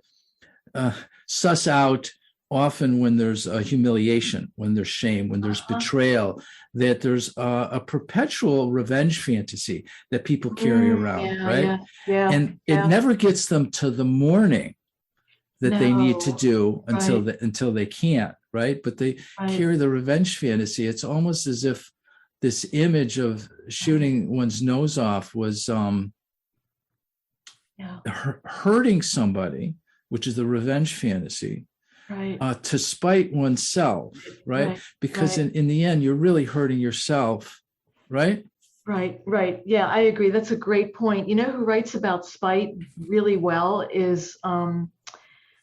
suss out, often when there's a humiliation, when there's shame, when there's betrayal, that there's a perpetual revenge fantasy that people carry around, right? And it never gets them to the mourning that they need to do until they can't, right? But they carry the revenge fantasy. It's almost as if this image of shooting one's nose off was hurting somebody, which is the revenge fantasy. To spite oneself, right? Because in the end, you're really hurting yourself, right? Right. Yeah, I agree. That's a great point. You know who writes about spite really well is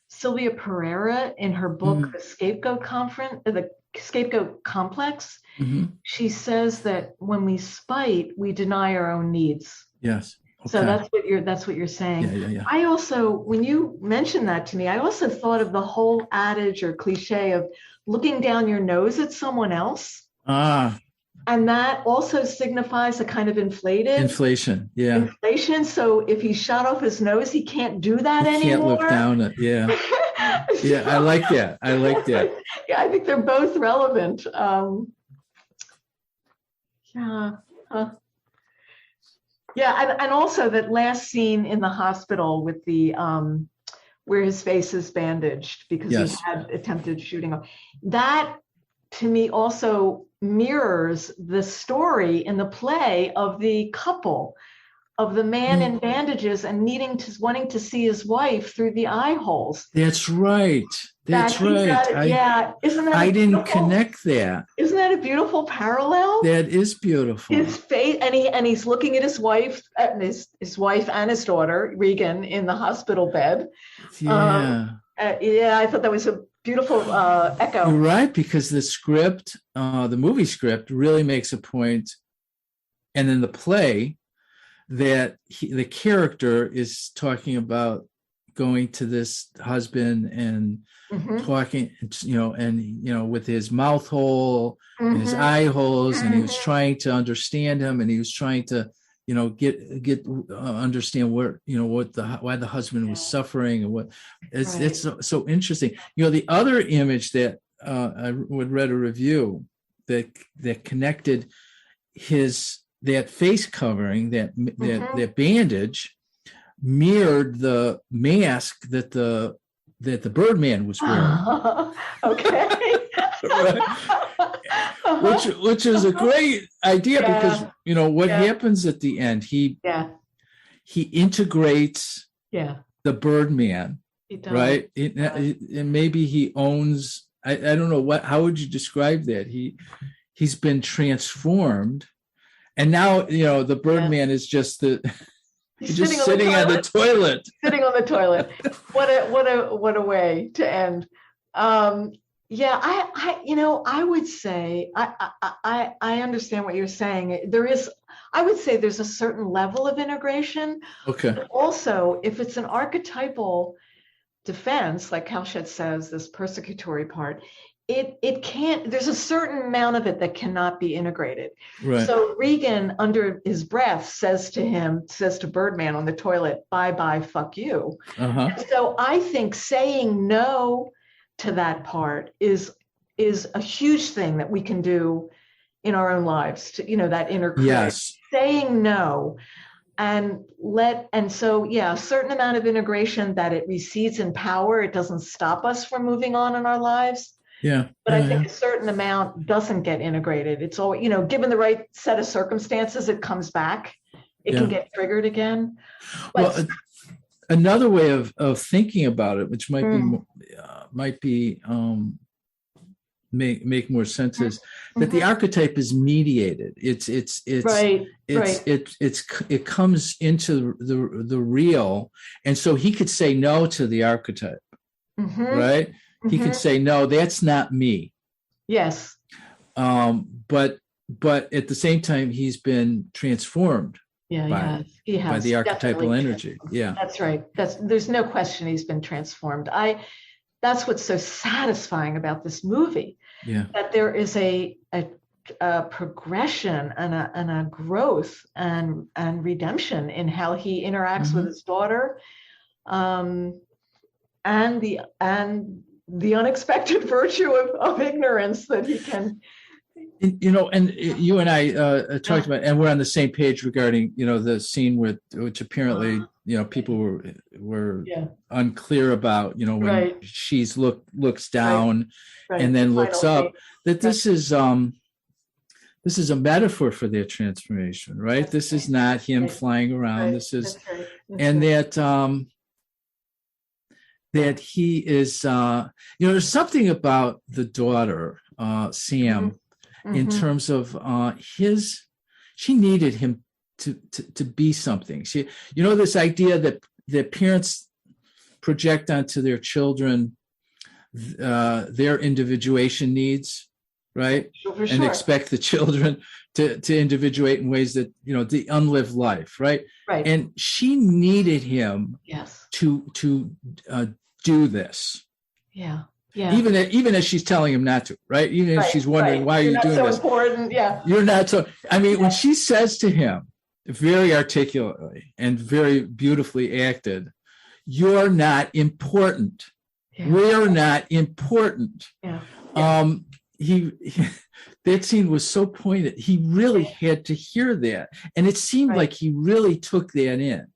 Sylvia Pereira in her book, The Scapegoat Complex. She says that when we spite, we deny our own needs. Yes. Okay. So that's what you're saying. Yeah. I also, when you mentioned that to me, I also thought of the whole adage or cliche of looking down your nose at someone else. And that also signifies a kind of inflation. Yeah. Inflation. So if he shot off his nose, he can't do that anymore. Can't look down at. Yeah. Yeah, I like that. Yeah, I think they're both relevant. Yeah, and also that last scene in the hospital with the where his face is bandaged because he had attempted shooting off. That to me also mirrors the story in the play of the couple, of the man in bandages and wanting to see his wife through the eye holes. That's right. That's right. Isn't that? I didn't connect that. Isn't that a beautiful parallel? That is beautiful. His face, and he's looking at his wife and his wife and his daughter Regan in the hospital bed. Yeah. I thought that was a beautiful echo. You're right, because the script, the movie script, really makes a point, and in the play, that the character is talking about going to this husband and talking, with his mouth hole and his eye holes, and he was trying to understand him, and he was trying to, understand why the husband was suffering, and what it's so interesting. The other image that I read a review that connected that face covering, that bandage, mirrored the mask that the Birdman was wearing. Okay. Which is a great idea, because what happens at the end, he integrates the Birdman, right? And maybe he owns, I don't know, how would you describe that? He's been transformed, and now the Birdman is just he's just sitting on the toilet. Sitting on the toilet. What a way to end. I would say I understand what you're saying. I would say there's a certain level of integration. Okay. But also, if it's an archetypal defense, like Kalshed says, this persecutory part, it can't. There's a certain amount of it that cannot be integrated. Right. So Regan, under his breath, says to Birdman on the toilet, "Bye bye, fuck you." So I think saying no to that part is a huge thing that we can do in our own lives, to that inner critic. Yes. Saying no, and so a certain amount of integration, that it recedes in power. It doesn't stop us from moving on in our lives. Yeah. But I think a certain amount doesn't get integrated. It's all, given the right set of circumstances, it comes back. It can get triggered again. But another way of thinking about it, which might make more sense, is that the archetype is mediated. It comes into the real, and so he could say no to the archetype, right? He could say, no, that's not me. Yes. But at the same time, he's been transformed by the archetypal energy. Yeah. That's right. There's no question he's been transformed. That's what's so satisfying about this movie. Yeah. That there is a progression and a growth and redemption in how he interacts with his daughter, and the unexpected virtue of ignorance that he can. And you and I talked about, and we're on the same page regarding, the scene which apparently, people were unclear about, when she's looks down and then looks up, that this is a metaphor for their transformation, right? This is not him flying around. This is, and that he is, there's something about the daughter, Sam, in terms of she needed him to be something. She, this idea that parents project onto their children their individuation needs, right? For sure. And expect the children to individuate in ways that, the unlived life, right? Right. And she needed him to do this. Yeah. Even as she's telling him not to, right? Even if she's wondering, why are you doing this? Important. Yeah. You're not so. I mean, when she says to him, very articulately and very beautifully acted, "You're not important. Yeah. We're not important." Yeah. That scene was so poignant. He really had to hear that, and it seemed like he really took that in.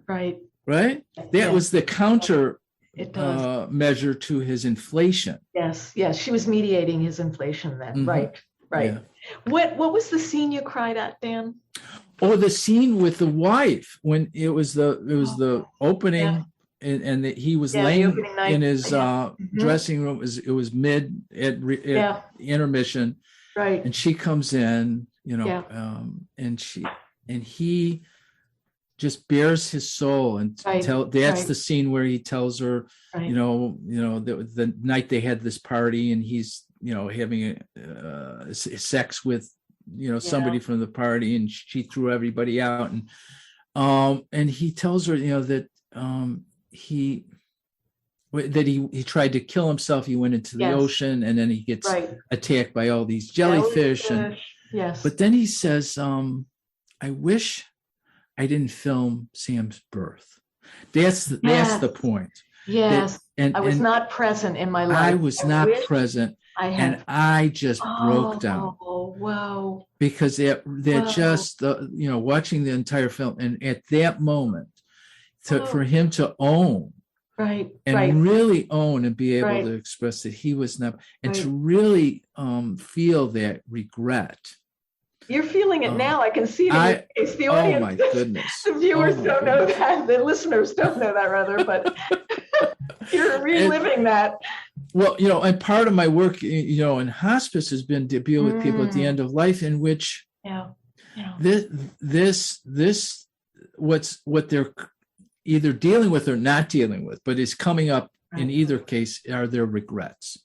Right. Right. That was the counter. It does. Measure to his inflation. Yes, she was mediating his inflation then. Right. Yeah. What was the scene you cried at, Dan? Oh, the scene with the wife, when it was the opening, and he was laying in his dressing room. It was mid at intermission, right? And she comes in, and he just bears his soul, and that's the scene where he tells her, the night they had this party, and he's having sex with somebody from the party, and she threw everybody out, and And he tells her, that he tried to kill himself. He went into the ocean, and then he gets attacked by all these jellyfish. Yes. But then he says, I wish I didn't film Sam's birth. That's the point. Yes. I was not present in my life. I was not present. And I just broke down. Oh, wow. Because just, watching the entire film, and at that moment, for him to own, really own and be able to express that he was not, and to really feel that regret. You're feeling it now. I can see it. It's the audience. Oh my goodness. The viewers don't know that. The listeners don't know that, rather, but you're reliving that. Well, and part of my work, in hospice has been to deal with people at the end of life, in which this what they're either dealing with or not dealing with, but is coming up in either case are their regrets.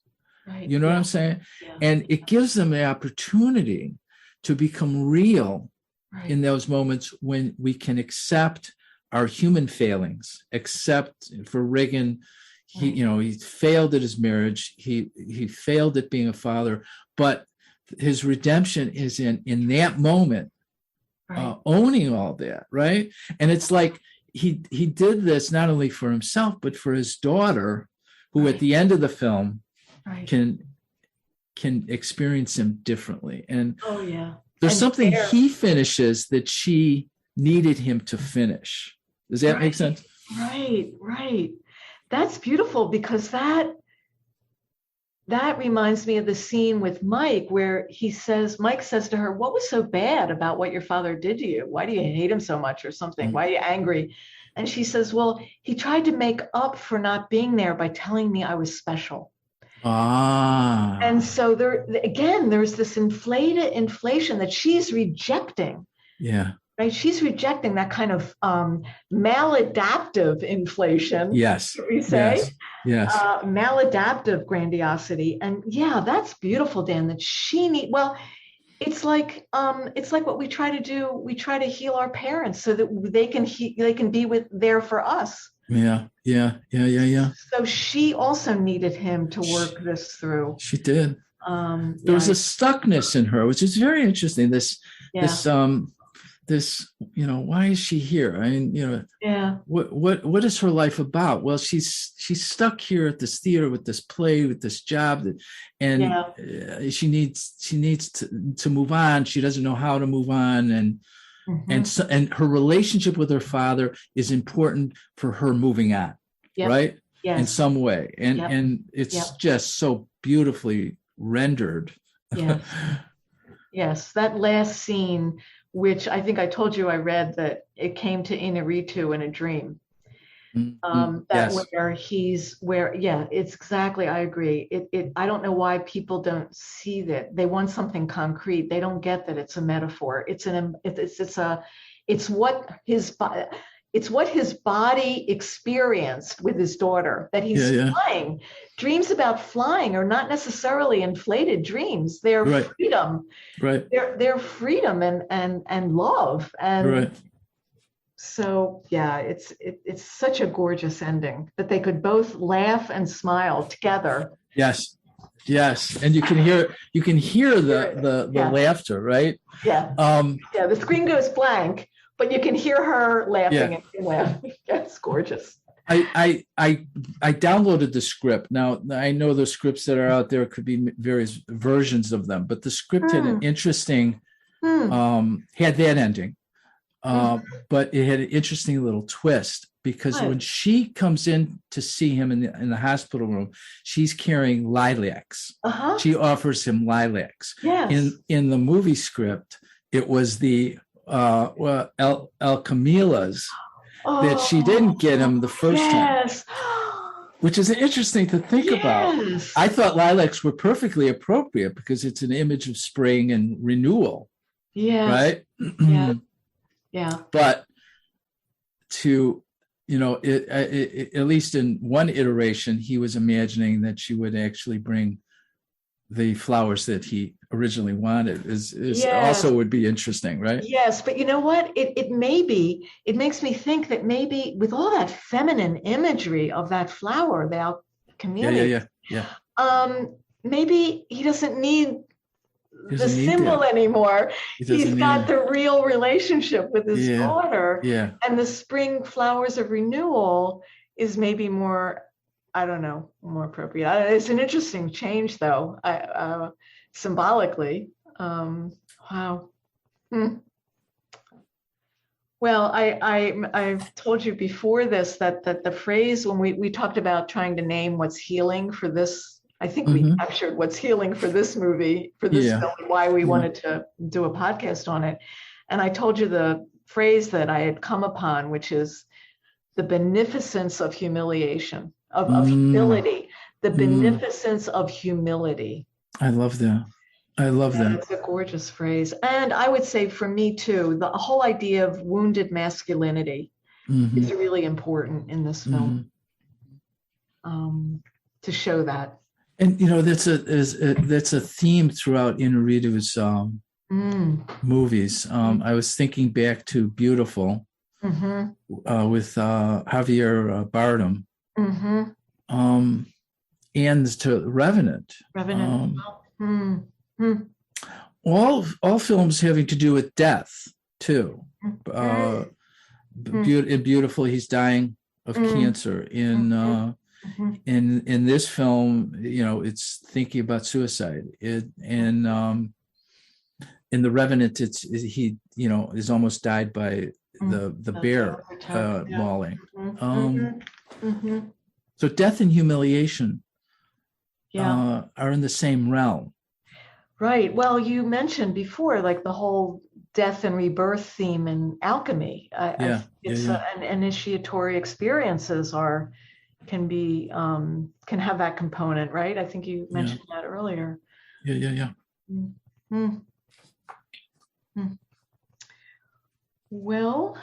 Right. You know what I'm saying? Yeah. And it gives them the opportunity to become real in those moments when we can accept our human failings. Except for Reagan, he failed at his marriage. He failed at being a father, but his redemption is in that moment, owning all that, right? And it's like he did this not only for himself but for his daughter, who at the end of the film can experience him differently. And there's something he finishes that she needed him to finish. Does that make sense? Right. That's beautiful, because that reminds me of the scene with Mike where Mike says to her, "What was so bad about what your father did to you? Why do you hate him so much or something? Mm-hmm. Why are you angry?" And she says, "Well, he tried to make up for not being there by telling me I was special." And so there's this inflation that she's rejecting. Yeah. Right. She's rejecting that kind of maladaptive inflation. Yes. We say. Yes. Maladaptive grandiosity. And that's beautiful, Dan, that it's like what we try to do. We try to heal our parents so that they can be there for us. Yeah. So she also needed him to work this through. She did. There was a stuckness in her, which is very interesting. This, why is she here? I mean, what is her life about? Well, she's stuck here at this theater with this play, with this job, and she needs to move on. She doesn't know how to move on, and her relationship with her father is important for her moving on, right? Yes. In some way, and it's just so beautifully rendered. Yes, that last scene, which I think I told you I read that it came to Inaritu in a dream. It's exactly, I agree. I don't know why people don't see that. They want something concrete. They don't get that it's a metaphor. It's what his body experienced with his daughter, that he's flying. Dreams about flying are not necessarily inflated dreams. They're freedom. Right. They're freedom and love. And so it's such a gorgeous ending that they could both laugh and smile together. Yes. And you can hear the laughter, right? Yeah. The screen goes blank, but you can hear her laughing and laughing. It's gorgeous. I downloaded the script. Now, I know the scripts that are out there could be various versions of them, but the script had an interesting, had that ending, but it had an interesting little twist, because when she comes in to see him in the hospital room, she's carrying lilacs. She offers him lilacs. Yes. In the movie script, it was the Alchemylas that she didn't get him the first time, which is interesting to think about. I thought lilacs were perfectly appropriate because it's an image of spring and renewal. Right. But to at least in one iteration, he was imagining that she would actually bring the flowers that he originally wanted is Yes. also would be interesting, right? Yes, but you know what? It makes me think that maybe with all that feminine imagery of that flower, the alchemy, Yeah. maybe he doesn't need He the doesn't need symbol that. anymore. He He's doesn't got need. the real relationship with his Yeah, daughter, yeah. and the spring flowers of renewal is maybe more, I don't know, more appropriate. It's an interesting change, though, symbolically. Wow. Hmm. Well, I've told you before this that the phrase when we talked about trying to name what's healing for this, I think we Mm-hmm. captured what's healing for this movie, for this film, why we wanted to do a podcast on it. And I told you the phrase that I had come upon, which is the beneficence of humiliation, of humility, the beneficence of humility. I love that. I love that. It's a gorgeous phrase. And I would say for me too, the whole idea of wounded masculinity is really important in this film, to show that. And that's a theme throughout Inarritu's movies. I was thinking back to Beautiful with Javier Bardem, and to Revenant. All films having to do with death too. In Beautiful, he's dying of cancer. In this film, it's thinking about suicide. In The Revenant, he is almost died by the bear mauling. So death and humiliation are in the same realm. Right. Well, you mentioned before, like the whole death and rebirth theme in Alchemy. And initiatory experiences can have that component, right? I think you mentioned that earlier. Yeah. Well, is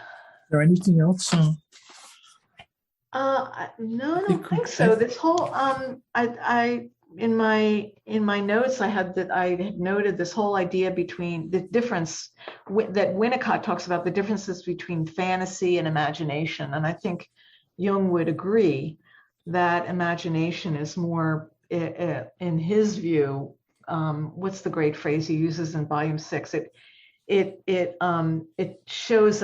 there anything else? No, I don't think so. This whole I in my notes I had noted this whole idea between the difference that Winnicott talks about, the differences between fantasy and imagination, and I think Jung would agree that imagination is more, in his view, what's the great phrase he uses in volume 6? It shows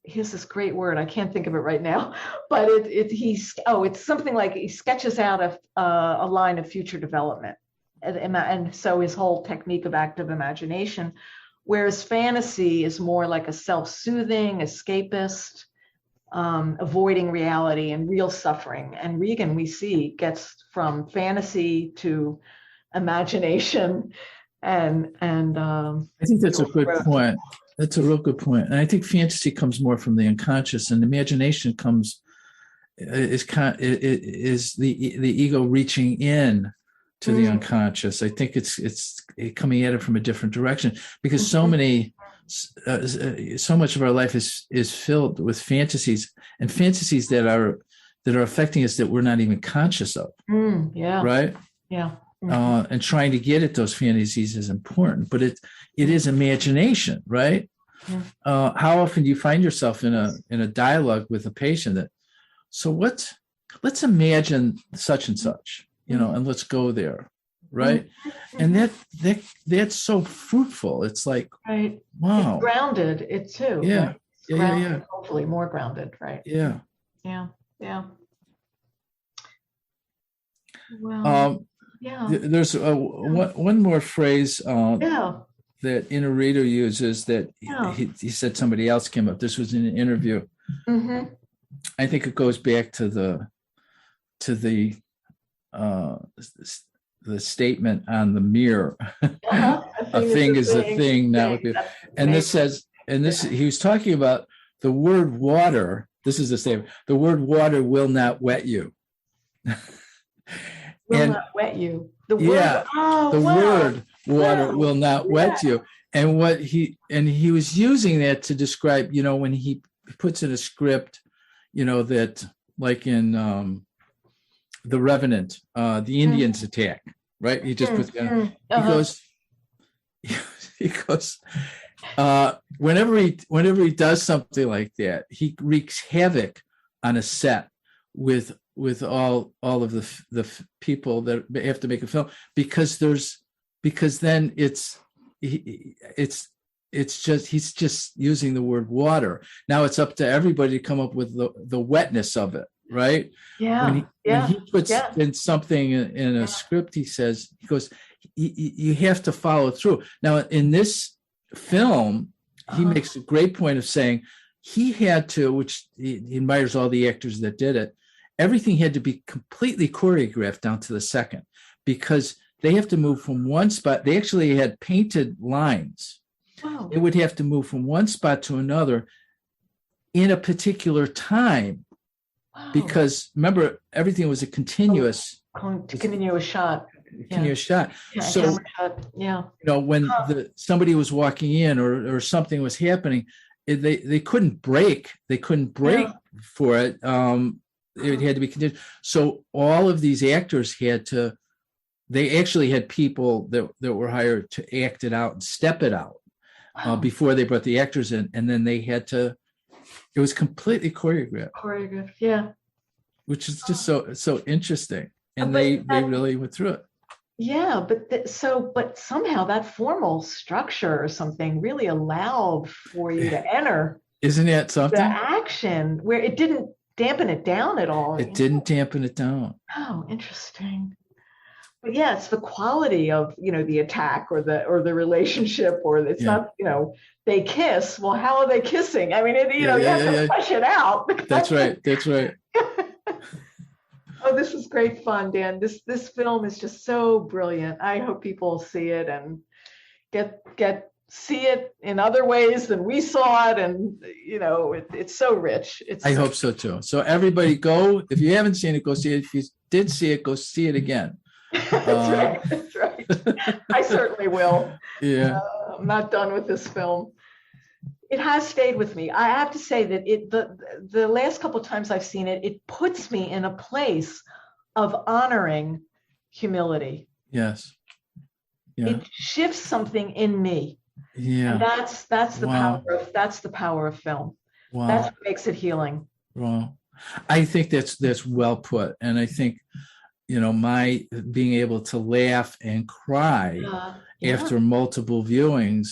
here's this great word, I can't think of it right now, but it's something like he sketches out a line of future development, and so his whole technique of active imagination, whereas fantasy is more like a self-soothing, escapist, avoiding reality and real suffering. And Regan, we see, gets from fantasy to imagination, and I think that's a good point. That's a real good point. And I think fantasy comes more from the unconscious, and imagination is the ego reaching in to the unconscious. I think it's coming at it from a different direction, because so much of our life is filled with fantasies, and fantasies that are affecting us that we're not even conscious of. Right? Yeah. And trying to get at those fantasies is important, but it is imagination, right? How often do you find yourself in a dialogue with a patient that, so let's imagine such and such, and let's go there, right? And that's so fruitful. It's like, right. Wow, it's grounded. It too. Yeah, right? Yeah. Hopefully more grounded, right? Yeah. Well. There's one more phrase that Inarritu uses that he said somebody else came up. This was in an interview. I think it goes back to the statement on the mirror. A thing is a thing, not with and this says, he was talking about the word water. This is the statement: the word water will not wet you. Will not wet you. The word water will not wet you. And he was using that to describe, when he puts in a script, that like in The Revenant, the Indians attack, right? He just puts the gun. Uh-huh. He goes, whenever he does something like that, he wreaks havoc on a set with all of the people that have to make a film, because then it's just, he's just using the word water. Now it's up to everybody to come up with the wetness of it, right? Yeah. When he puts in something in a script, he goes, you have to follow through. Now in this film, he makes a great point of saying he had to, which he admires all the actors that did it, everything had to be completely choreographed down to the second, because they have to move from one spot. They actually had painted lines. Wow. They would have to move from one spot to another in a particular time. Wow. Because remember, everything was a continuous shot. Continuous shot. Yeah, so, when somebody was walking in or something was happening, they couldn't break. They couldn't break for it. It had to be continued. So all of these actors they actually had people that were hired to act it out and step it out before they brought the actors in. And then they had to, it was completely choreographed. Yeah. Which is just so interesting. And they really went through it. Yeah, but somehow that formal structure or something really allowed for you to enter. Isn't that something? The action, where it didn't dampen it down at all. It didn't dampen it down. Oh, interesting. But yeah, it's the quality of, the attack or the relationship, or it's not, they kiss. Well, how are they kissing? I mean, you have to flesh it out. That's right. Oh, this was great fun, Dan. This film is just so brilliant. I hope people see it and see it in other ways than we saw it, and it's so rich. I hope so too. So everybody, go, if you haven't seen it, go see it. If you did see it, go see it again. That's right. I certainly will. Yeah. I'm not done with this film. It has stayed with me. I have to say that the last couple of times I've seen it, it puts me in a place of honoring humility. Yes. Yeah. It shifts something in me. Yeah. And that's the power of film. Wow. That's what makes it healing. Wow. I think that's well put. And I think, my being able to laugh and cry after multiple viewings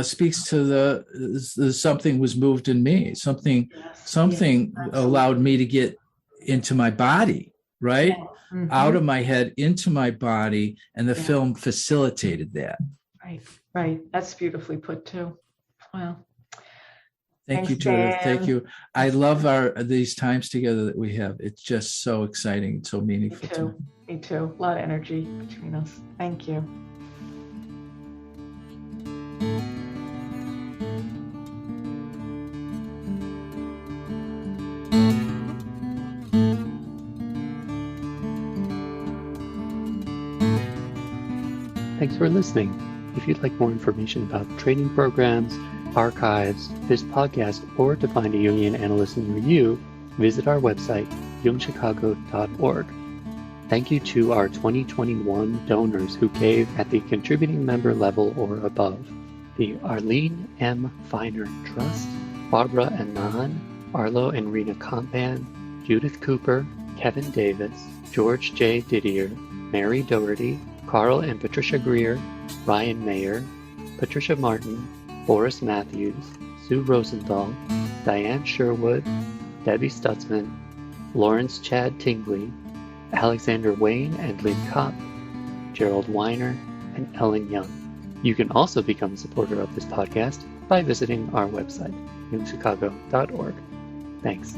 speaks to the something was moved in me. Something allowed me to get into my body, right? Yeah. Mm-hmm. Out of my head into my body, and the film facilitated that. Right. That's beautifully put too. Wow. Thank you, Judith. Thank you. I love these times together that we have. It's just so exciting, so meaningful. Me too. A lot of energy between us. Thank you. Thanks for listening. If you'd like more information about training programs, archives, this podcast, or to find a Jungian analyst near you, visit our website, jungchicago.org. Thank you to our 2021 donors who gave at the contributing member level or above: the Arlene M. Feiner Trust, Barbara Anand, Arlo and Rena Compan, Judith Cooper, Kevin Davis, George J. Didier, Mary Doherty, Carl and Patricia Greer, Ryan Mayer, Patricia Martin, Boris Matthews, Sue Rosenthal, Diane Sherwood, Debbie Stutzman, Lawrence Chad Tingley, Alexander Wayne and Lynn Kopp, Gerald Weiner, and Ellen Young. You can also become a supporter of this podcast by visiting our website, jungchicago.org. Thanks.